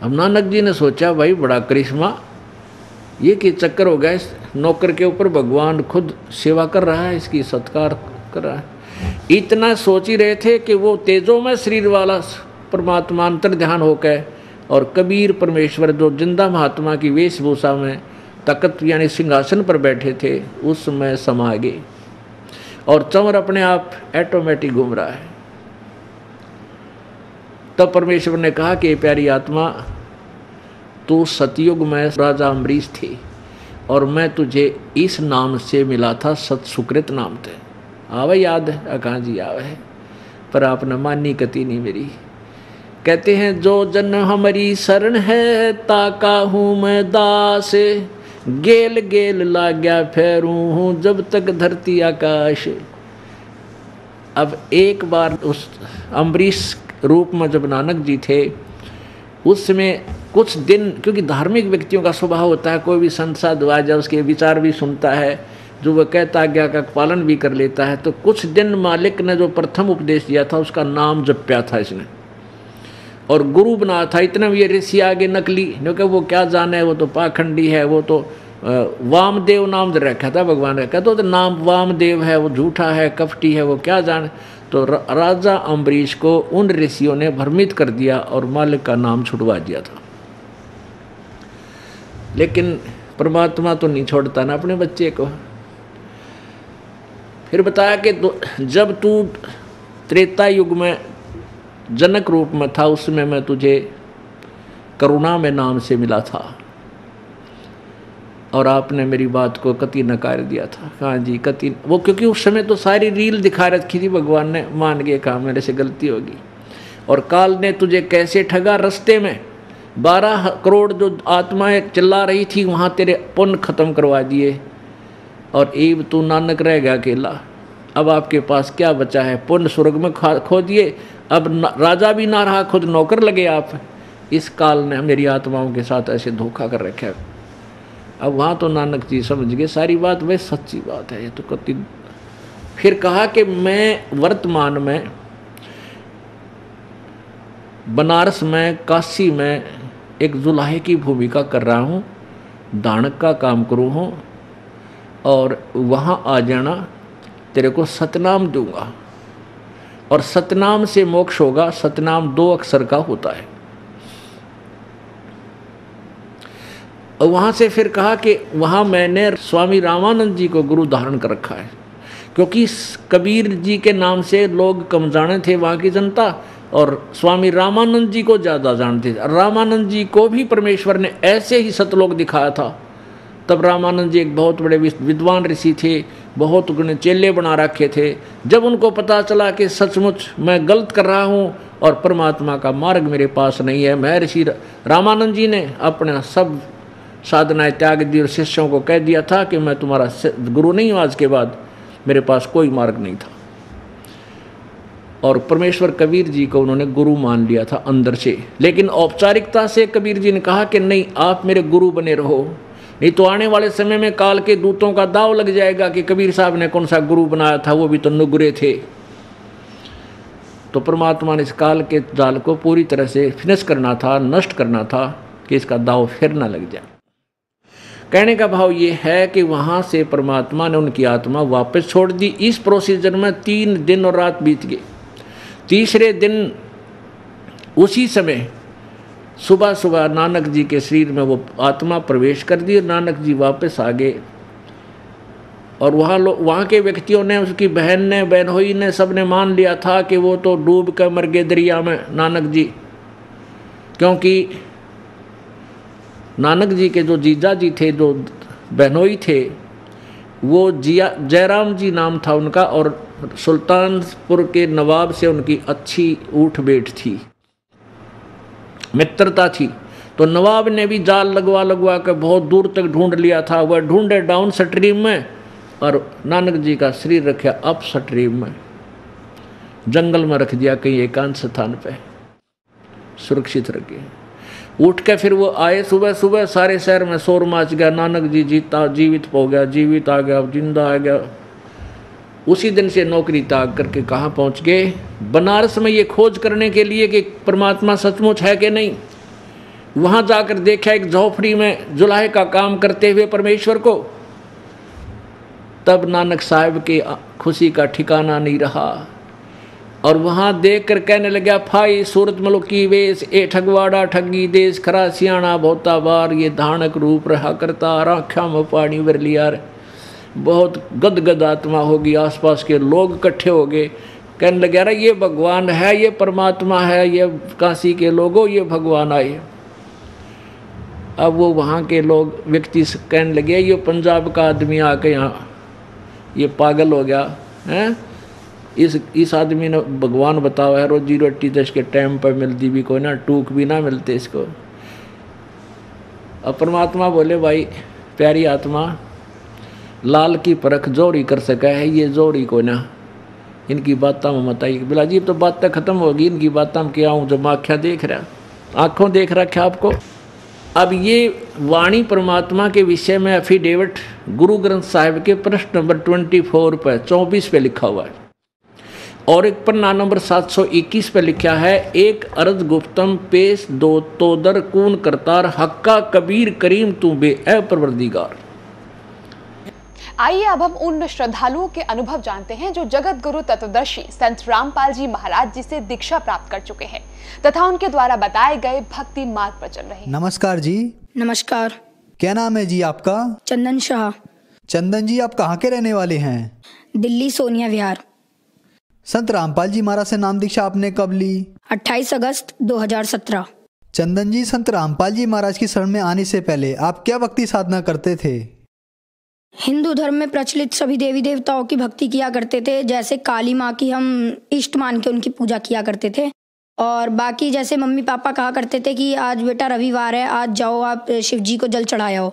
अब नानक जी ने सोचा, भाई बड़ा करिश्मा, ये कि चक्कर हो गया, इस नौकर के ऊपर भगवान खुद सेवा कर रहा है, इसकी सत्कार कर रहा है। इतना सोच ही रहे थे कि वो तेजोमय शरीर वाला परमात्मा अंतर ध्यान होकर और कबीर परमेश्वर जो जिंदा महात्मा की वेशभूषा में तकत यानी सिंहासन पर बैठे थे, उस समय समा गए, और चंवर अपने आप ऑटोमेटिक घूम रहा है। तब परमेश्वर ने कहा कि प्यारी आत्मा, तू सतयुग में राजा अम्बरीश थी, और मैं तुझे इस नाम से मिला था, सतसुकृत नाम थे। आवे याद है? कहाँ जी आवे है, पर आपने मानी कति नहीं मेरी। कहते हैं, जो जन हमारी शरण है, ताका हूँ मैं दास, गेल गेल लाग्या फेरू हूँ जब तक धरती आकाश। अब एक बार उस अम्बरीश रूप में जब नानक जी थे, उस समय कुछ दिन, क्योंकि धार्मिक व्यक्तियों का स्वभाव होता है, कोई भी संत साधु आ जाए उसके विचार भी सुनता है, जो वह कहता आज्ञा का पालन भी कर लेता है। तो कुछ दिन मालिक ने जो प्रथम उपदेश दिया था उसका नाम जप्या था इसने, और गुरु बना था। इतना भी ये ऋषि आगे नकली, क्योंकि वो क्या जाने, वो तो पाखंडी है, वो तो वामदेव नाम रखा था भगवान ने, कहते तो नाम वामदेव है, वो झूठा है, कपटी है, वो क्या जाने। तो राजा अम्बरीश को उन ऋषियों ने भ्रमित कर दिया और मालिक का नाम छुड़वा दिया था। लेकिन परमात्मा तो नहीं छोड़ता ना अपने बच्चे को। फिर बताया कि जब तू त्रेता युग में जनक रूप में था, उसमें मैं तुझे करुणा में नाम से मिला था और आपने मेरी बात को कति नकार दिया था। हाँ जी कति, वो क्योंकि उस समय तो सारी रील दिखा रखी थी, भगवान ने मान गए, कहा मेरे से गलती होगी। और काल ने तुझे कैसे ठगा, रास्ते में 12 करोड़ जो आत्माएं चिल्ला रही थी वहाँ तेरे पुण्य खत्म करवा दिए, और एब तू नानक रह गया अकेला। अब आपके पास क्या बचा है, पुण्य स्वर्ग में खो दिए, अब राजा भी ना रहा, खुद नौकर लगे आप। इस काल ने मेरी आत्माओं के साथ ऐसे धोखा कर रखा है। अब वहाँ तो नानक जी समझ गए सारी बात, वह सच्ची बात है ये तो कति। फिर कहा कि मैं वर्तमान में बनारस में, काशी में एक जुलाहे की भूमिका कर रहा हूँ, दानक का काम करूँ हूँ, और वहाँ आ जाना, तेरे को सतनाम दूंगा, और सतनाम से मोक्ष होगा। सतनाम 2 अक्षर का होता है। और वहाँ से फिर कहा कि वहाँ मैंने स्वामी रामानंद जी को गुरु धारण कर रखा है, क्योंकि कबीर जी के नाम से लोग कम जाने थे वहाँ की जनता, और स्वामी रामानंद जी को ज़्यादा जानते थे। रामानंद जी को भी परमेश्वर ने ऐसे ही सतलोक दिखाया था। तब रामानंद जी एक बहुत बड़े विद्वान ऋषि थे, बहुत गुण चेले बना रखे थे। जब उनको पता चला कि सचमुच मैं गलत कर रहा हूँ और परमात्मा का मार्ग मेरे पास नहीं है, मैं ऋषि रामानंद जी ने अपना सब साधनाएं त्याग दी और शिष्यों को कह दिया था कि मैं तुम्हारा गुरु नहीं हूँ, आज के बाद मेरे पास कोई मार्ग नहीं था। और परमेश्वर कबीर जी को उन्होंने गुरु मान लिया था अंदर से। लेकिन औपचारिकता से कबीर जी ने कहा कि नहीं, आप मेरे गुरु बने रहो, नहीं तो आने वाले समय में काल के दूतों का दाव लग जाएगा कि कबीर साहब ने कौन सा गुरु बनाया था, वो भी तो नुगरे थे। तो परमात्मा ने इस काल के जाल को पूरी तरह से फिनिश करना था, नष्ट करना था, कि इसका दाव फिर ना लग जाए। कहने का भाव ये है कि वहाँ से परमात्मा ने उनकी आत्मा वापस छोड़ दी। इस प्रोसीजर में 3 दिन और रात बीत गए। तीसरे दिन उसी समय सुबह सुबह नानक जी के शरीर में वो आत्मा प्रवेश कर दी और नानक जी वापस आ गए। और वहाँ के व्यक्तियों ने, उसकी बहन ने, बहनोई ने, सब ने मान लिया था कि वो तो डूब कर मर गए दरिया में नानक जी। क्योंकि नानक जी के जो जीजा जी थे, जो बहनोई थे, वो जयराम जी नाम था उनका, और सुल्तानपुर के नवाब से उनकी अच्छी उठ बैठ थी, मित्रता थी। तो नवाब ने भी जाल लगवा कर बहुत दूर तक ढूंढ लिया था। वह ढूंढे डाउन स्ट्रीम में, और नानक जी का शरीर रखा अप स्ट्रीम में, जंगल में रख दिया कहीं एकांत स्थान पे, सुरक्षित रखे। उठ के फिर वो आए सुबह सुबह, सारे शहर में शोर मच गया, नानक जी जीवित हो गया, जीवित आ गया, जिंदा आ गया। उसी दिन से नौकरी त्याग करके कहाँ पहुँच गए? बनारस में ये खोज करने के लिए कि परमात्मा सचमुच है कि नहीं। वहाँ जाकर देखा एक झोपड़ी में जुलाहे का काम करते हुए परमेश्वर को। तब नानक साहब की खुशी का ठिकाना नहीं रहा, और वहाँ देख कर कहने लगा, फाई सूरत मलुकी वेश, ए ठगवाड़ा ठगी देश, खरा सियाणा बहुता बार, ये धानक रूप रहा करता, राख्या में पानी भर लिया। बहुत गदगद आत्मा होगी। आसपास के लोग इकट्ठे हो गए, कहने लगे, अरे ये भगवान है, ये परमात्मा है, ये काशी के लोगों, ये भगवान आए। अब वो वहाँ के लोग व्यक्ति कहने लगे, ये पंजाब का आदमी आके यहाँ ये पागल हो गया है, इस आदमी ने भगवान बतावा है, रोजी रोटी तो इसके टाइम पर मिलती भी कोई ना, टूक भी ना मिलते इसको। अब परमात्मा बोले, भाई प्यारी आत्मा, लाल की परख जोड़ी कर सका है, ये जोड़ी को ना, इनकी बातों में मत आई। बोला जी तो बातें खत्म होगी, इनकी बातों में क्या हूँ, जब आँखें देख रहा, आँखों देख रखा आपको। अब ये वाणी परमात्मा के विषय में एफिडेविट गुरु ग्रंथ साहिब के प्रश्न नंबर 24 पर 24 पे लिखा हुआ है। और एक पन्ना नंबर 721 पे लिखा है, एक अर्ज गुफ्तम पेश दो तो दर कून करतार, हक्का कबीर करीम तू बे ए परवरदिगार। आइए अब हम उन श्रद्धालुओं के अनुभव जानते हैं जो जगत गुरु तत्वदर्शी संत रामपाल जी महाराज जी से दीक्षा प्राप्त कर चुके हैं तथा उनके द्वारा बताए गए भक्ति मार्ग पर चल रहे हैं। नमस्कार जी। नमस्कार। क्या नाम है जी आपका? चंदन शाह। चंदन जी, आप कहाँ के रहने वाले हैं? दिल्ली सोनिया विहार। संत रामपाल जी महाराज से नाम दीक्षा आपने कब ली? 28 अगस्त 2017। चंदन जी, संत रामपाल जी महाराज की शरण में आने से पहले आप क्या भक्ति साधना करते थे? हिंदू धर्म में प्रचलित सभी देवी देवताओं की भक्ति किया करते थे। जैसे काली माँ की हम इष्ट मान के उनकी पूजा किया करते थे, और बाकी जैसे मम्मी पापा कहा करते थे कि आज बेटा रविवार है, आज जाओ आप शिव जी को जल चढ़ाए आओ,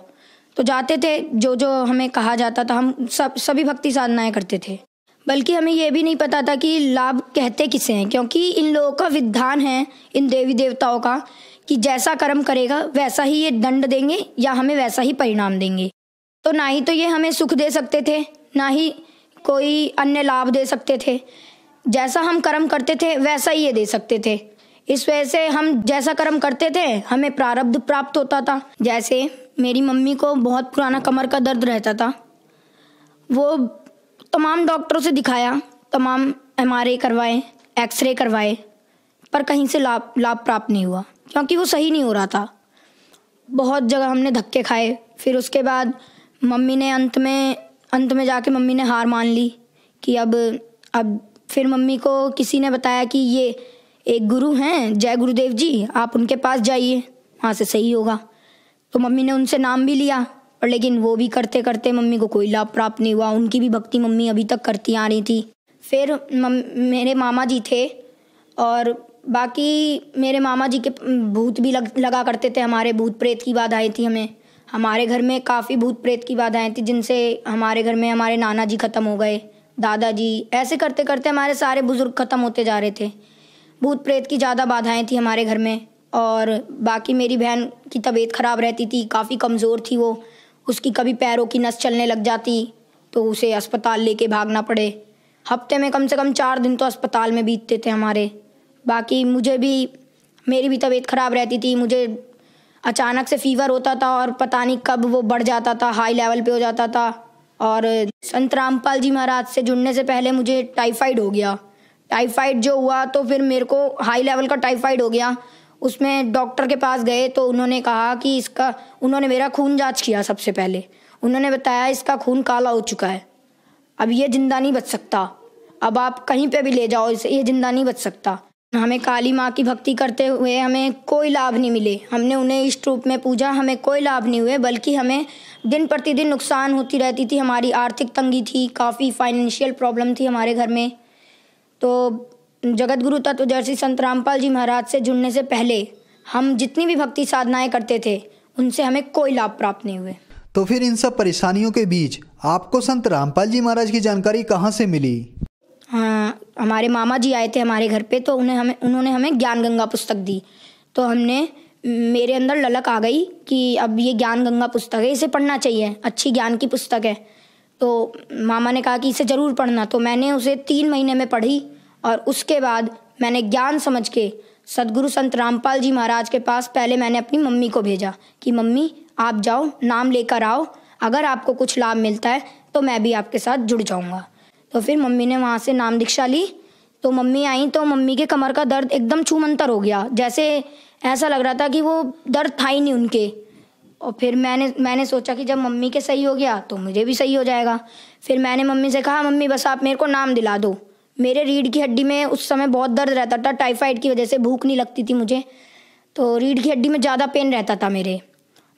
तो जाते थे। जो जो हमें कहा जाता था हम सभी भक्ति साधनाएं करते थे। बल्कि हमें यह भी नहीं पता था कि लाभ कहते किसे हैं, क्योंकि इन लोगों का विधान है, इन देवी देवताओं का, कि जैसा कर्म करेगा वैसा ही ये दंड देंगे या हमें वैसा ही परिणाम देंगे। तो ना ही तो ये हमें सुख दे सकते थे, ना ही कोई अन्य लाभ दे सकते थे। जैसा हम कर्म करते थे वैसा ही ये दे सकते थे। इस वजह से हम जैसा कर्म करते थे हमें प्रारब्ध प्राप्त होता था। जैसे मेरी मम्मी को बहुत पुराना कमर का दर्द रहता था, वो तमाम डॉक्टरों से दिखाया, तमाम MRI करवाए, एक्सरे करवाए, पर कहीं से लाभ प्राप्त नहीं हुआ, क्योंकि वो सही नहीं हो रहा था। बहुत जगह हमने धक्के खाए। फिर उसके बाद मम्मी ने अंत में जाके मम्मी ने हार मान ली कि अब फिर मम्मी को किसी ने बताया कि ये एक गुरु हैं जय गुरुदेव जी, आप उनके पास जाइए, वहाँ से सही होगा। तो मम्मी ने उनसे नाम भी लिया, पर लेकिन वो भी करते करते मम्मी को कोई लाभ प्राप्त नहीं हुआ। उनकी भी भक्ति मम्मी अभी तक करती आ रही थी। फिर मेरे मामा जी थे, और बाकी मेरे मामा जी के भूत भी लगा करते थे। हमारे भूत प्रेत की बाधाएं थी। हमारे घर में काफ़ी भूत प्रेत की बाधाएं थी, जिनसे हमारे घर में हमारे नाना जी ख़त्म हो गए, दादाजी, ऐसे करते करते हमारे सारे बुज़ुर्ग ख़त्म होते जा रहे थे। भूत प्रेत की ज़्यादा बाधाएं थी हमारे घर में। और बाकी मेरी बहन की तबीयत ख़राब रहती थी, काफ़ी कमज़ोर थी वो, उसकी कभी पैरों की नस चलने लग जाती तो उसे अस्पताल लेके भागना पड़े। हफ्ते में कम से कम 4 दिन तो अस्पताल में बीतते थे हमारे। बाकी मेरी भी तबीयत ख़राब रहती थी। मुझे अचानक से फीवर होता था और पता नहीं कब वो बढ़ जाता था, हाई लेवल पे हो जाता था। और संत रामपाल जी महाराज से जुड़ने से पहले मुझे टाइफाइड हो गया। टाइफाइड जो हुआ तो फिर मेरे को हाई लेवल का टाइफाइड हो गया। उसमें डॉक्टर के पास गए तो उन्होंने कहा कि उन्होंने मेरा खून जांच किया। सबसे पहले उन्होंने बताया इसका खून काला हो चुका है, अब ये जिंदा नहीं बच सकता, अब आप कहीं पे भी ले जाओ इसे, ये जिंदा नहीं बच सकता। हमें काली माँ की भक्ति करते हुए हमें कोई लाभ नहीं मिले। हमने उन्हें इष्ट रूप में पूजा, हमें कोई लाभ नहीं हुए, बल्कि हमें दिन प्रतिदिन नुकसान होती रहती थी। हमारी आर्थिक तंगी थी, काफ़ी फाइनेंशियल प्रॉब्लम थी हमारे घर में। तो जगत गुरु तत्वदर्शी संत रामपाल जी महाराज से जुड़ने से पहले हम जितनी भी भक्ति साधनाएं करते थे उनसे हमें कोई लाभ प्राप्त नहीं हुए। तो फिर इन सब परेशानियों के बीच आपको संत रामपाल जी महाराज की जानकारी कहाँ से मिली? हाँ, हमारे मामा जी आए थे हमारे घर पे, तो उन्होंने हमें ज्ञान गंगा पुस्तक दी। तो मेरे अंदर ललक आ गई कि अब ये ज्ञान गंगा पुस्तक है, इसे पढ़ना चाहिए, अच्छी ज्ञान की पुस्तक है। तो मामा ने कहा कि इसे ज़रूर पढ़ना। तो मैंने उसे 3 महीने में पढ़ी, और उसके बाद मैंने ज्ञान समझ के सदगुरु संत रामपाल जी महाराज के पास पहले मैंने अपनी मम्मी को भेजा कि मम्मी आप जाओ, नाम लेकर आओ, अगर आपको कुछ लाभ मिलता है तो मैं भी आपके साथ जुड़ जाऊँगा। तो फिर मम्मी ने वहाँ से नाम दीक्षा ली। तो मम्मी आई तो मम्मी के कमर का दर्द एकदम छूमंतर हो गया, जैसे ऐसा लग रहा था कि वो दर्द था ही नहीं उनके। और फिर मैंने सोचा कि जब मम्मी के सही हो गया तो मुझे भी सही हो जाएगा। फिर मैंने मम्मी से कहा मम्मी बस आप मेरे को नाम दिला दो। मेरे रीढ़ की हड्डी में उस समय बहुत दर्द रहता था, टाइफाइड की वजह से भूख नहीं लगती थी मुझे, तो रीढ़ की हड्डी में ज़्यादा पेन रहता था मेरे।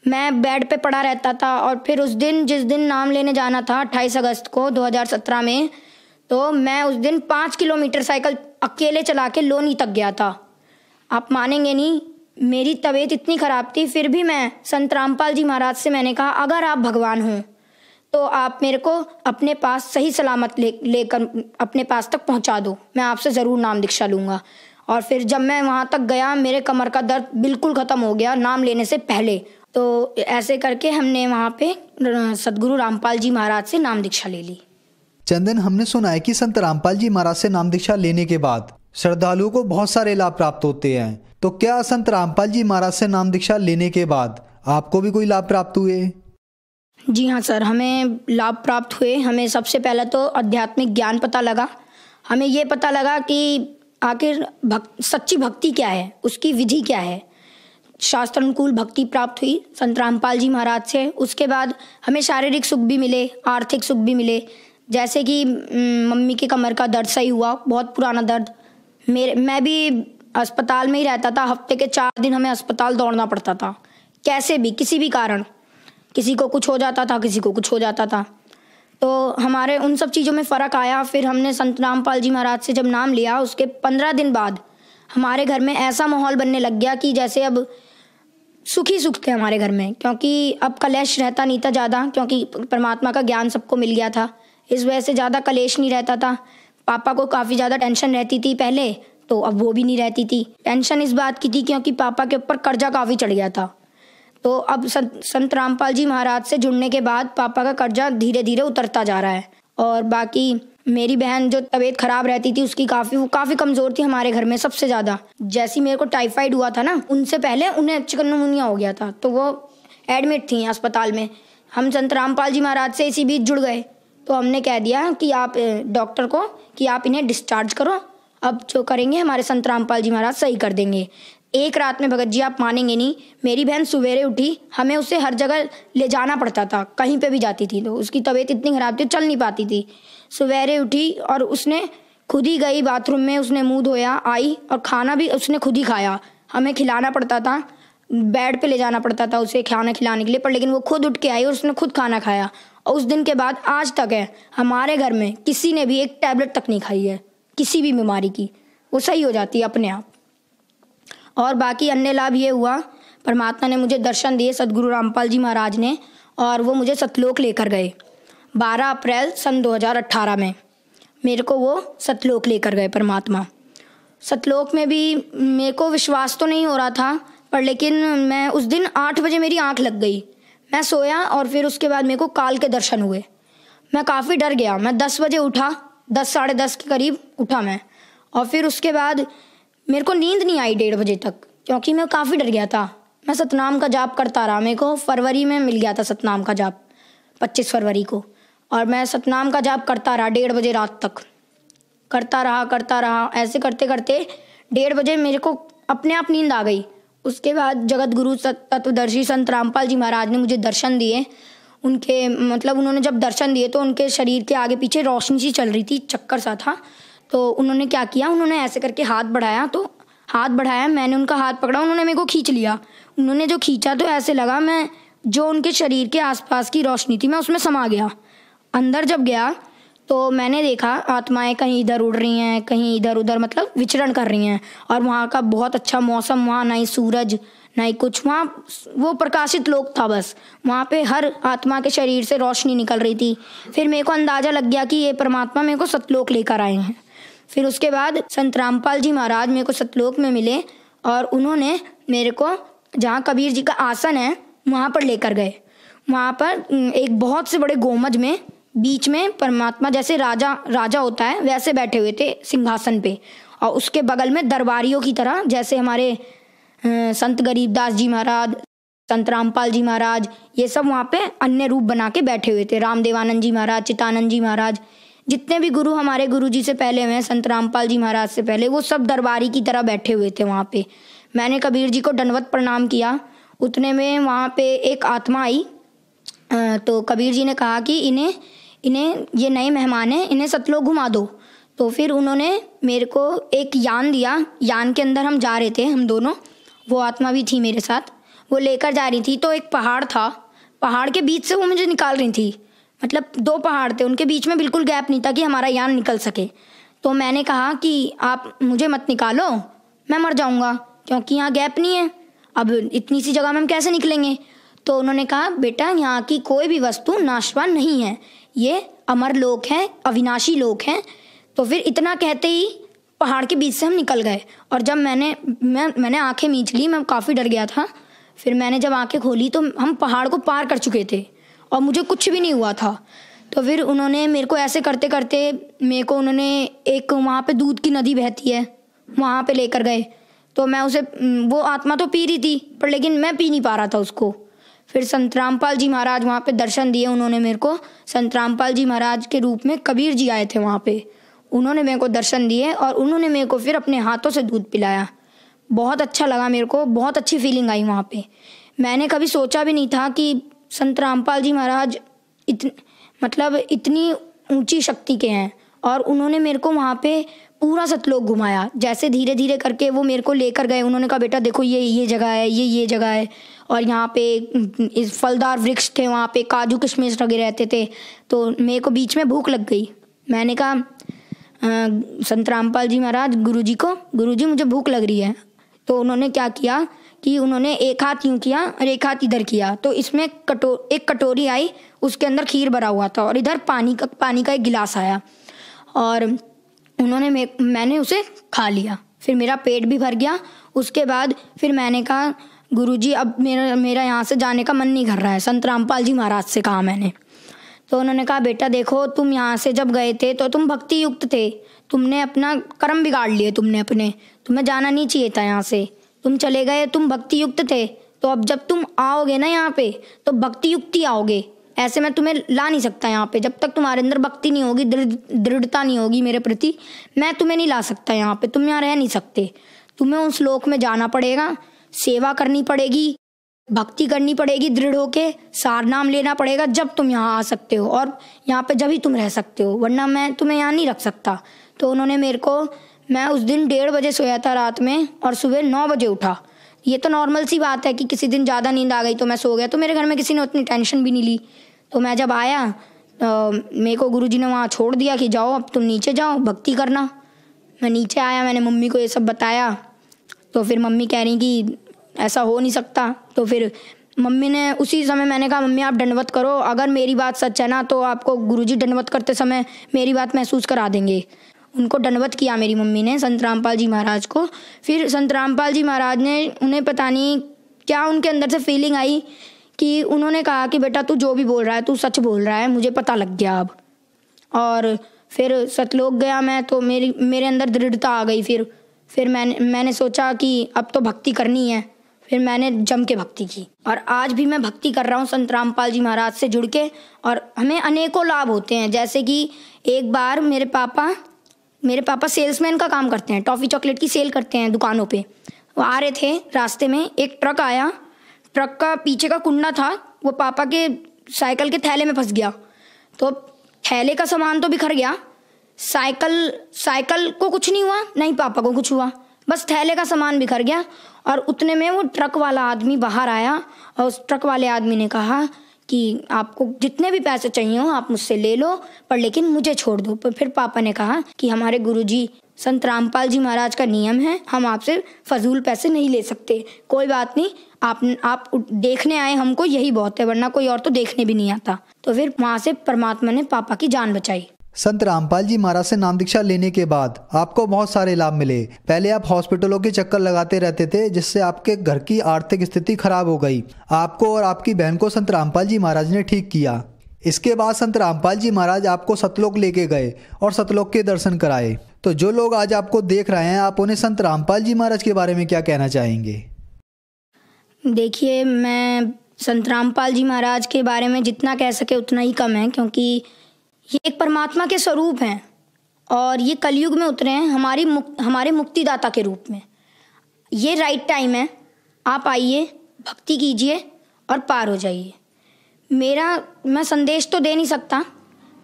मैं बेड पे पड़ा रहता था। और फिर जिस दिन नाम लेने जाना था 28 अगस्त को 2017 में, तो मैं उस दिन 5 किलोमीटर साइकिल अकेले चला के लोनी तक गया था। आप मानेंगे नहीं, मेरी तबीयत इतनी ख़राब थी, फिर भी मैं संत रामपाल जी महाराज से मैंने कहा अगर आप भगवान हों तो आप मेरे को अपने पास सही सलामत लेकर अपने पास तक पहुंचा दो, मैं आपसे ज़रूर नाम दीक्षा लूँगा। और फिर जब मैं वहाँ तक गया मेरे कमर का दर्द बिल्कुल ख़त्म हो गया नाम लेने से पहले। तो ऐसे करके हमने वहाँ पे सदगुरु रामपाल जी महाराज से नाम दीक्षा ले ली। चंदन, हमने सुना है कि संत रामपाल जी महाराज से नाम दीक्षा लेने के बाद श्रद्धालुओं को बहुत सारे लाभ प्राप्त होते हैं, तो क्या संत रामपाल जी महाराज से नाम दीक्षा लेने के बाद आपको भी कोई लाभ प्राप्त हुए? जी हाँ सर, हमें लाभ प्राप्त हुए। हमें सबसे पहले तो आध्यात्मिक ज्ञान पता लगा। हमें ये पता लगा कि आखिर सच्ची भक्ति क्या है, उसकी विधि क्या है। शास्त्र अनुकूल भक्ति प्राप्त हुई संत रामपाल जी महाराज से। उसके बाद हमें शारीरिक सुख भी मिले, आर्थिक सुख भी मिले। जैसे कि मम्मी के कमर का दर्द सही हुआ, बहुत पुराना दर्द। मैं भी अस्पताल में ही रहता था, हफ्ते के 4 दिन हमें अस्पताल दौड़ना पड़ता था, कैसे भी, किसी भी कारण। किसी को कुछ हो जाता था, किसी को कुछ हो जाता था। तो हमारे उन सब चीज़ों में फ़र्क आया। फिर हमने संत रामपाल जी महाराज से जब नाम लिया, उसके 15 दिन बाद हमारे घर में ऐसा माहौल बनने लग गया कि जैसे अब सुख ही सुख थे हमारे घर में, क्योंकि अब कलेश रहता नहीं था ज़्यादा, क्योंकि परमात्मा का ज्ञान सबको मिल गया था। इस वजह से ज़्यादा कलेश नहीं रहता था। पापा को काफ़ी ज़्यादा टेंशन रहती थी पहले, तो अब वो भी नहीं रहती थी। टेंशन इस बात की थी क्योंकि पापा के ऊपर कर्जा काफ़ी चढ़ गया था। तो अब संत रामपाल जी महाराज से जुड़ने के बाद पापा का कर्जा धीरे धीरे उतरता जा रहा है। और बाकी मेरी बहन जो तबीयत खराब रहती थी, उसकी काफ़ी कमज़ोर थी हमारे घर में सबसे ज़्यादा। जैसे मेरे को टाइफाइड हुआ था ना, उनसे पहले उन्हें चिकनगुनिया हो गया था, तो वो एडमिट थी अस्पताल में। हम संत रामपाल जी महाराज से इसी बीच जुड़ गए। तो हमने कह दिया कि आप डॉक्टर को कि आप इन्हें डिस्चार्ज करो, अब जो करेंगे हमारे संत रामपाल जी महाराज सही कर देंगे। एक रात में भगत जी आप मानेंगे नहीं, मेरी बहन सवेरे उठी, हमें उसे हर जगह ले जाना पड़ता था, कहीं पे भी जाती थी तो उसकी तबीयत इतनी ख़राब थी, चल नहीं पाती थी। सवेरे उठी और उसने खुद ही गई बाथरूम में, उसने मुँह धोया, आई और खाना भी उसने खुद ही खाया। हमें खिलाना पड़ता था, बेड पे ले जाना पड़ता था उसे खाना खिलाने के लिए, पर लेकिन वो खुद उठ के आई और उसने खुद खाना खाया। और उस दिन के बाद आज तक है हमारे घर में किसी ने भी एक टैबलेट तक नहीं खाई है किसी भी बीमारी की, वो सही हो जाती है अपने आप। और बाकी अन्य लाभ ये हुआ, परमात्मा ने मुझे दर्शन दिए सदगुरु रामपाल जी महाराज ने, और वो मुझे सतलोक लेकर गए 12 अप्रैल सन 2018 में। मेरे को वो सतलोक लेकर गए परमात्मा। सतलोक में भी मेरे को विश्वास तो नहीं हो रहा था, पर लेकिन मैं उस दिन 8 बजे मेरी आंख लग गई। मैं सोया और फिर उसके बाद मेरे को काल के दर्शन हुए। मैं काफ़ी डर गया। मैं 10 बजे उठा, 10 साढ़े 10 के करीब उठा मैं, और फिर उसके बाद मेरे को नींद नहीं आई 1:30 बजे तक, क्योंकि मैं काफ़ी डर गया था। मैं सतनाम का जाप करता रहा। मेरे को फरवरी में मिल गया था सतनाम का जाप, 25 फरवरी को, और मैं सतनाम का जाप करता रहा 1:30 बजे रात तक, करता रहा। ऐसे करते करते 1:30 बजे मेरे को अपने आप नींद आ गई। उसके बाद जगत गुरु तत्वदर्शी संत रामपाल जी महाराज ने मुझे दर्शन दिए। उनके मतलब उन्होंने जब दर्शन दिए तो उनके शरीर के आगे पीछे रोशनी सी चल रही थी, चक्कर सा था। तो उन्होंने क्या किया, उन्होंने ऐसे करके हाथ बढ़ाया, तो हाथ बढ़ाया, मैंने उनका हाथ पकड़ा, उन्होंने मेरे को खींच लिया। उन्होंने जो खींचा तो ऐसे लगा मैं जो उनके शरीर के आसपास की रोशनी थी मैं उसमें समा गया। अंदर जब गया तो मैंने देखा आत्माएं कहीं इधर उड़ रही हैं, कहीं इधर उधर मतलब विचरण कर रही हैं, और वहाँ का बहुत अच्छा मौसम, वहाँ ना ही सूरज ना ही कुछ, वहाँ वो प्रकाशित लोक था बस। वहाँ पे हर आत्मा के शरीर से रोशनी निकल रही थी। फिर मेरे को अंदाज़ा लग गया कि ये परमात्मा मेरे को सतलोक लेकर आए हैं। फिर उसके बाद संत रामपाल जी महाराज मेरे को सतलोक में मिले, और उन्होंने मेरे को जहाँ कबीर जी का आसन है वहाँ पर लेकर गए। वहाँ पर एक बहुत से बड़े गोमज में बीच में परमात्मा जैसे राजा होता है वैसे बैठे हुए थे सिंहासन पे, और उसके बगल में दरबारियों की तरह जैसे हमारे संत गरीबदास जी महाराज, संत रामपाल जी महाराज, ये सब वहाँ पे अन्य रूप बना के बैठे हुए थे। रामदेवानंद जी महाराज, चितानंद जी महाराज, जितने भी गुरु हमारे गुरु जी से पहले हुए, संत रामपाल जी महाराज से पहले, वो सब दरबारी की तरह बैठे हुए थे वहाँ पे। मैंने कबीर जी को दंडवत प्रणाम किया। उतने में वहाँ पे एक आत्मा आई, तो कबीर जी ने कहा कि इन्हें ये नए मेहमान हैं, इन्हें सतलोक घुमा दो। तो फिर उन्होंने मेरे को एक यान दिया। यान के अंदर हम जा रहे थे, हम दोनों, वो आत्मा भी थी मेरे साथ, वो लेकर जा रही थी। तो एक पहाड़ था, पहाड़ के बीच से वो मुझे निकाल रही थी। मतलब 2 पहाड़ थे, उनके बीच में बिल्कुल गैप नहीं था कि हमारा यान निकल सके। तो मैंने कहा कि आप मुझे मत निकालो, मैं मर जाऊँगा, क्योंकि यहाँ गैप नहीं है, अब इतनी सी जगह में हम कैसे निकलेंगे। तो उन्होंने कहा बेटा यहाँ की कोई भी वस्तु नाशवान नहीं है, ये अमर लोक है, अविनाशी लोक है। तो फिर इतना कहते ही पहाड़ के बीच से हम निकल गए। और जब मैंने आंखें मींच ली, मैं काफ़ी डर गया था। फिर मैंने जब आंखें खोली तो हम पहाड़ को पार कर चुके थे और मुझे कुछ भी नहीं हुआ था। तो फिर उन्होंने मेरे को ऐसे करते करते मेरे को उन्होंने एक वहाँ पे दूध की नदी बहती है वहाँ पे लेकर गए। तो मैं उसे, वो आत्मा तो पी रही थी पर लेकिन मैं पी नहीं पा रहा था उसको। फिर संत रामपाल जी महाराज वहाँ पे दर्शन दिए उन्होंने मेरे को। संत रामपाल जी महाराज के रूप में कबीर जी आए थे वहाँ पे, उन्होंने मेरे को दर्शन दिए और उन्होंने मेरे को फिर अपने हाथों से दूध पिलाया। बहुत अच्छा लगा मेरे को, बहुत अच्छी फीलिंग आई वहाँ पे। मैंने कभी सोचा भी नहीं था कि संत रामपाल जी महाराज इतनी ऊंची शक्ति के हैं। और उन्होंने मेरे को वहाँ पे पूरा सतलोक घुमाया। जैसे धीरे धीरे करके वो मेरे को लेकर गए, उन्होंने कहा बेटा देखो ये जगह है, ये जगह है, और यहाँ पे इस फलदार वृक्ष थे, वहाँ पे काजू किशमिश लगे रहते थे। तो मेरे को बीच में भूख लग गई। मैंने कहा संत रामपाल जी महाराज गुरुजी मुझे भूख लग रही है। तो उन्होंने क्या किया कि उन्होंने एक हाथ यूँ किया और एक हाथ इधर किया। तो इसमें एक कटोरी आई, उसके अंदर खीर भरा हुआ था और इधर पानी का एक गिलास आया और मैंने उसे खा लिया। फिर मेरा पेट भी भर गया। उसके बाद फिर मैंने कहा गुरुजी अब मेरा यहाँ से जाने का मन नहीं कर रहा है। संत रामपाल जी महाराज से कहा मैंने। तो उन्होंने कहा बेटा देखो तुम यहाँ से जब गए थे तो तुम भक्ति युक्त थे, तुमने अपना कर्म बिगाड़ लिए, तुम्हें जाना नहीं चाहिए था यहाँ से, तुम चले गए, तुम भक्ति युक्त थे। तो अब जब तुम आओगे ना यहाँ पे तो भक्ति युक्त ही आओगे, ऐसे मैं तुम्हें ला नहीं सकता यहाँ पे। जब तक तुम्हारे अंदर भक्ति नहीं होगी, दृढ़ता नहीं होगी मेरे प्रति, मैं तुम्हें नहीं ला सकता यहाँ पे, तुम यहाँ रह नहीं सकते। तुम्हें उस लोक में जाना पड़ेगा, सेवा करनी पड़ेगी, भक्ति करनी पड़ेगी, दृढ़ होके सार नाम लेना पड़ेगा, जब तुम यहाँ आ सकते हो और यहाँ पे जब ही तुम रह सकते हो, वरना मैं तुम्हें यहाँ नहीं रख सकता। तो उन्होंने मेरे को, मैं उस दिन 1:30 बजे सोया था रात में और सुबह 9 बजे उठा। ये तो नॉर्मल सी बात है कि किसी दिन ज़्यादा नींद आ गई तो मैं सो गया, तो मेरे घर में किसी ने उतनी टेंशन भी नहीं ली। तो मैं जब आया मेरे को गुरुजी ने वहाँ छोड़ दिया कि जाओ अब तुम नीचे जाओ भक्ति करना। मैं नीचे आया, मैंने मम्मी को ये सब बताया। तो फिर मम्मी कह रही कि ऐसा हो नहीं सकता। तो फिर मम्मी ने उसी समय, मैंने कहा मम्मी आप दंडवत करो, अगर मेरी बात सच है ना तो आपको गुरुजी दंडवत करते समय मेरी बात महसूस करा देंगे। उनको दंडवत किया मेरी मम्मी ने, संत रामपाल जी महाराज को। फिर संत रामपाल जी महाराज ने, उन्हें पता नहीं क्या उनके अंदर से फीलिंग आई कि उन्होंने कहा कि बेटा तू जो भी बोल रहा है तू सच बोल रहा है, मुझे पता लग गया अब। और फिर सतलोक गया मैं, तो मेरे अंदर दृढ़ता आ गई। फिर मैंने सोचा कि अब तो भक्ति करनी है। फिर मैंने जम के भक्ति की और आज भी मैं भक्ति कर रहा हूँ संत रामपाल जी महाराज से जुड़ के। और हमें अनेकों लाभ होते हैं। जैसे कि एक बार मेरे पापा सेल्समैन का काम करते हैं, टॉफ़ी चॉकलेट की सेल करते हैं दुकानों पे। वो आ रहे थे, रास्ते में एक ट्रक आया, ट्रक का पीछे का कुंडा था वो पापा के साइकिल के थैले में फंस गया। तो थैले का सामान तो बिखर गया, साइकिल को कुछ नहीं हुआ, नहीं पापा को कुछ हुआ, बस थैले का सामान बिखर गया। और उतने में वो ट्रक वाला आदमी बाहर आया और उस ट्रक वाले आदमी ने कहा कि आपको जितने भी पैसे चाहिए हो आप मुझसे ले लो, पर लेकिन मुझे छोड़ दो। पर फिर पापा ने कहा कि हमारे गुरुजी संत रामपाल जी महाराज का नियम है, हम आपसे फजूल पैसे नहीं ले सकते। कोई बात नहीं, आप देखने आए, हमको यही बहुत है, वरना कोई और तो देखने भी नहीं आता। तो फिर वहाँ से परमात्मा ने पापा की जान बचाई। संत रामपाल जी महाराज से नाम दीक्षा लेने के बाद आपको बहुत सारे लाभ मिले। पहले आप हॉस्पिटलों के चक्कर लगाते रहते थे, जिससे आपके घर की आर्थिक स्थिति खराब हो गई। आपको और आपकी बहन को संत रामपाल जी महाराज ने ठीक किया। इसके बाद संत रामपाल जी महाराज आपको सतलोक लेके गए और सतलोक के दर्शन कराए। तो जो लोग आज आपको देख रहे हैं, आप उन्हें संत रामपाल जी महाराज के बारे में क्या कहना चाहेंगे? देखिए, मैं संत रामपाल जी महाराज के बारे में जितना कह सके उतना ही कम है, क्योंकि ये एक परमात्मा के स्वरूप हैं और ये कलयुग में उतरे हैं हमारे मुक्तिदाता के रूप में। ये राइट टाइम है, आप आइए, भक्ति कीजिए और पार हो जाइए। मैं संदेश तो दे नहीं सकता,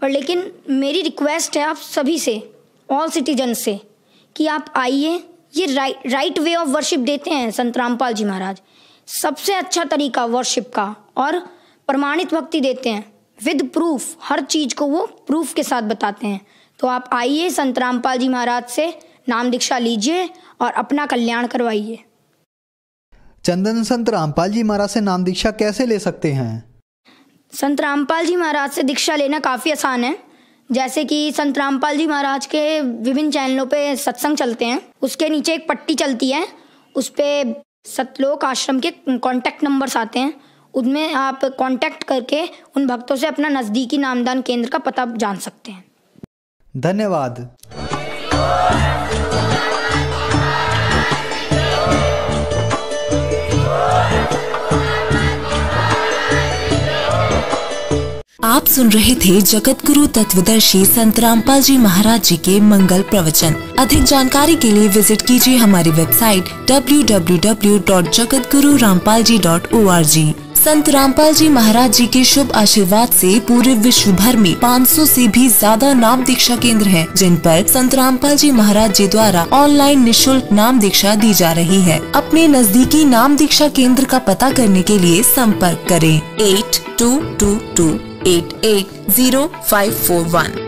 पर लेकिन मेरी रिक्वेस्ट है आप सभी से, ऑल सिटीजन से, कि आप आइए। ये राइट वे ऑफ वर्शिप देते हैं संत रामपाल जी महाराज, सबसे अच्छा तरीका वर्शिप का, और प्रमाणित भक्ति देते हैं विद प्रूफ। हर चीज को वो प्रूफ के साथ बताते हैं। तो आप आइए, संत रामपाल जी महाराज से नाम दीक्षा लीजिए और अपना कल्याण करवाइए। चंदन, संत रामपाल जी महाराज से नाम दीक्षा कैसे ले सकते हैं? संत रामपाल जी महाराज से दीक्षा लेना काफ़ी आसान है। जैसे कि संत रामपाल जी महाराज के विभिन्न चैनलों पे सत्संग चलते हैं, उसके नीचे एक पट्टी चलती है, उस पे सतलोक आश्रम के कॉन्टैक्ट नंबर्स आते हैं, उनमें आप कांटेक्ट करके उन भक्तों से अपना नज़दीकी नामदान केंद्र का पता जान सकते हैं। धन्यवाद। आप सुन रहे थे जगत गुरु तत्वदर्शी संत रामपाल जी महाराज जी के मंगल प्रवचन। अधिक जानकारी के लिए विजिट कीजिए हमारी वेबसाइट www.jagatgururampalji.org। संत रामपाल जी महाराज जी के शुभ आशीर्वाद से पूरे विश्व भर में 500 से भी ज्यादा नाम दीक्षा केंद्र हैं, जिन पर संत रामपाल जी महाराज जी द्वारा ऑनलाइन निशुल्क नाम दीक्षा दी जा रही है। अपने नजदीकी नाम दीक्षा केंद्र का पता करने के लिए संपर्क करें 8222880541।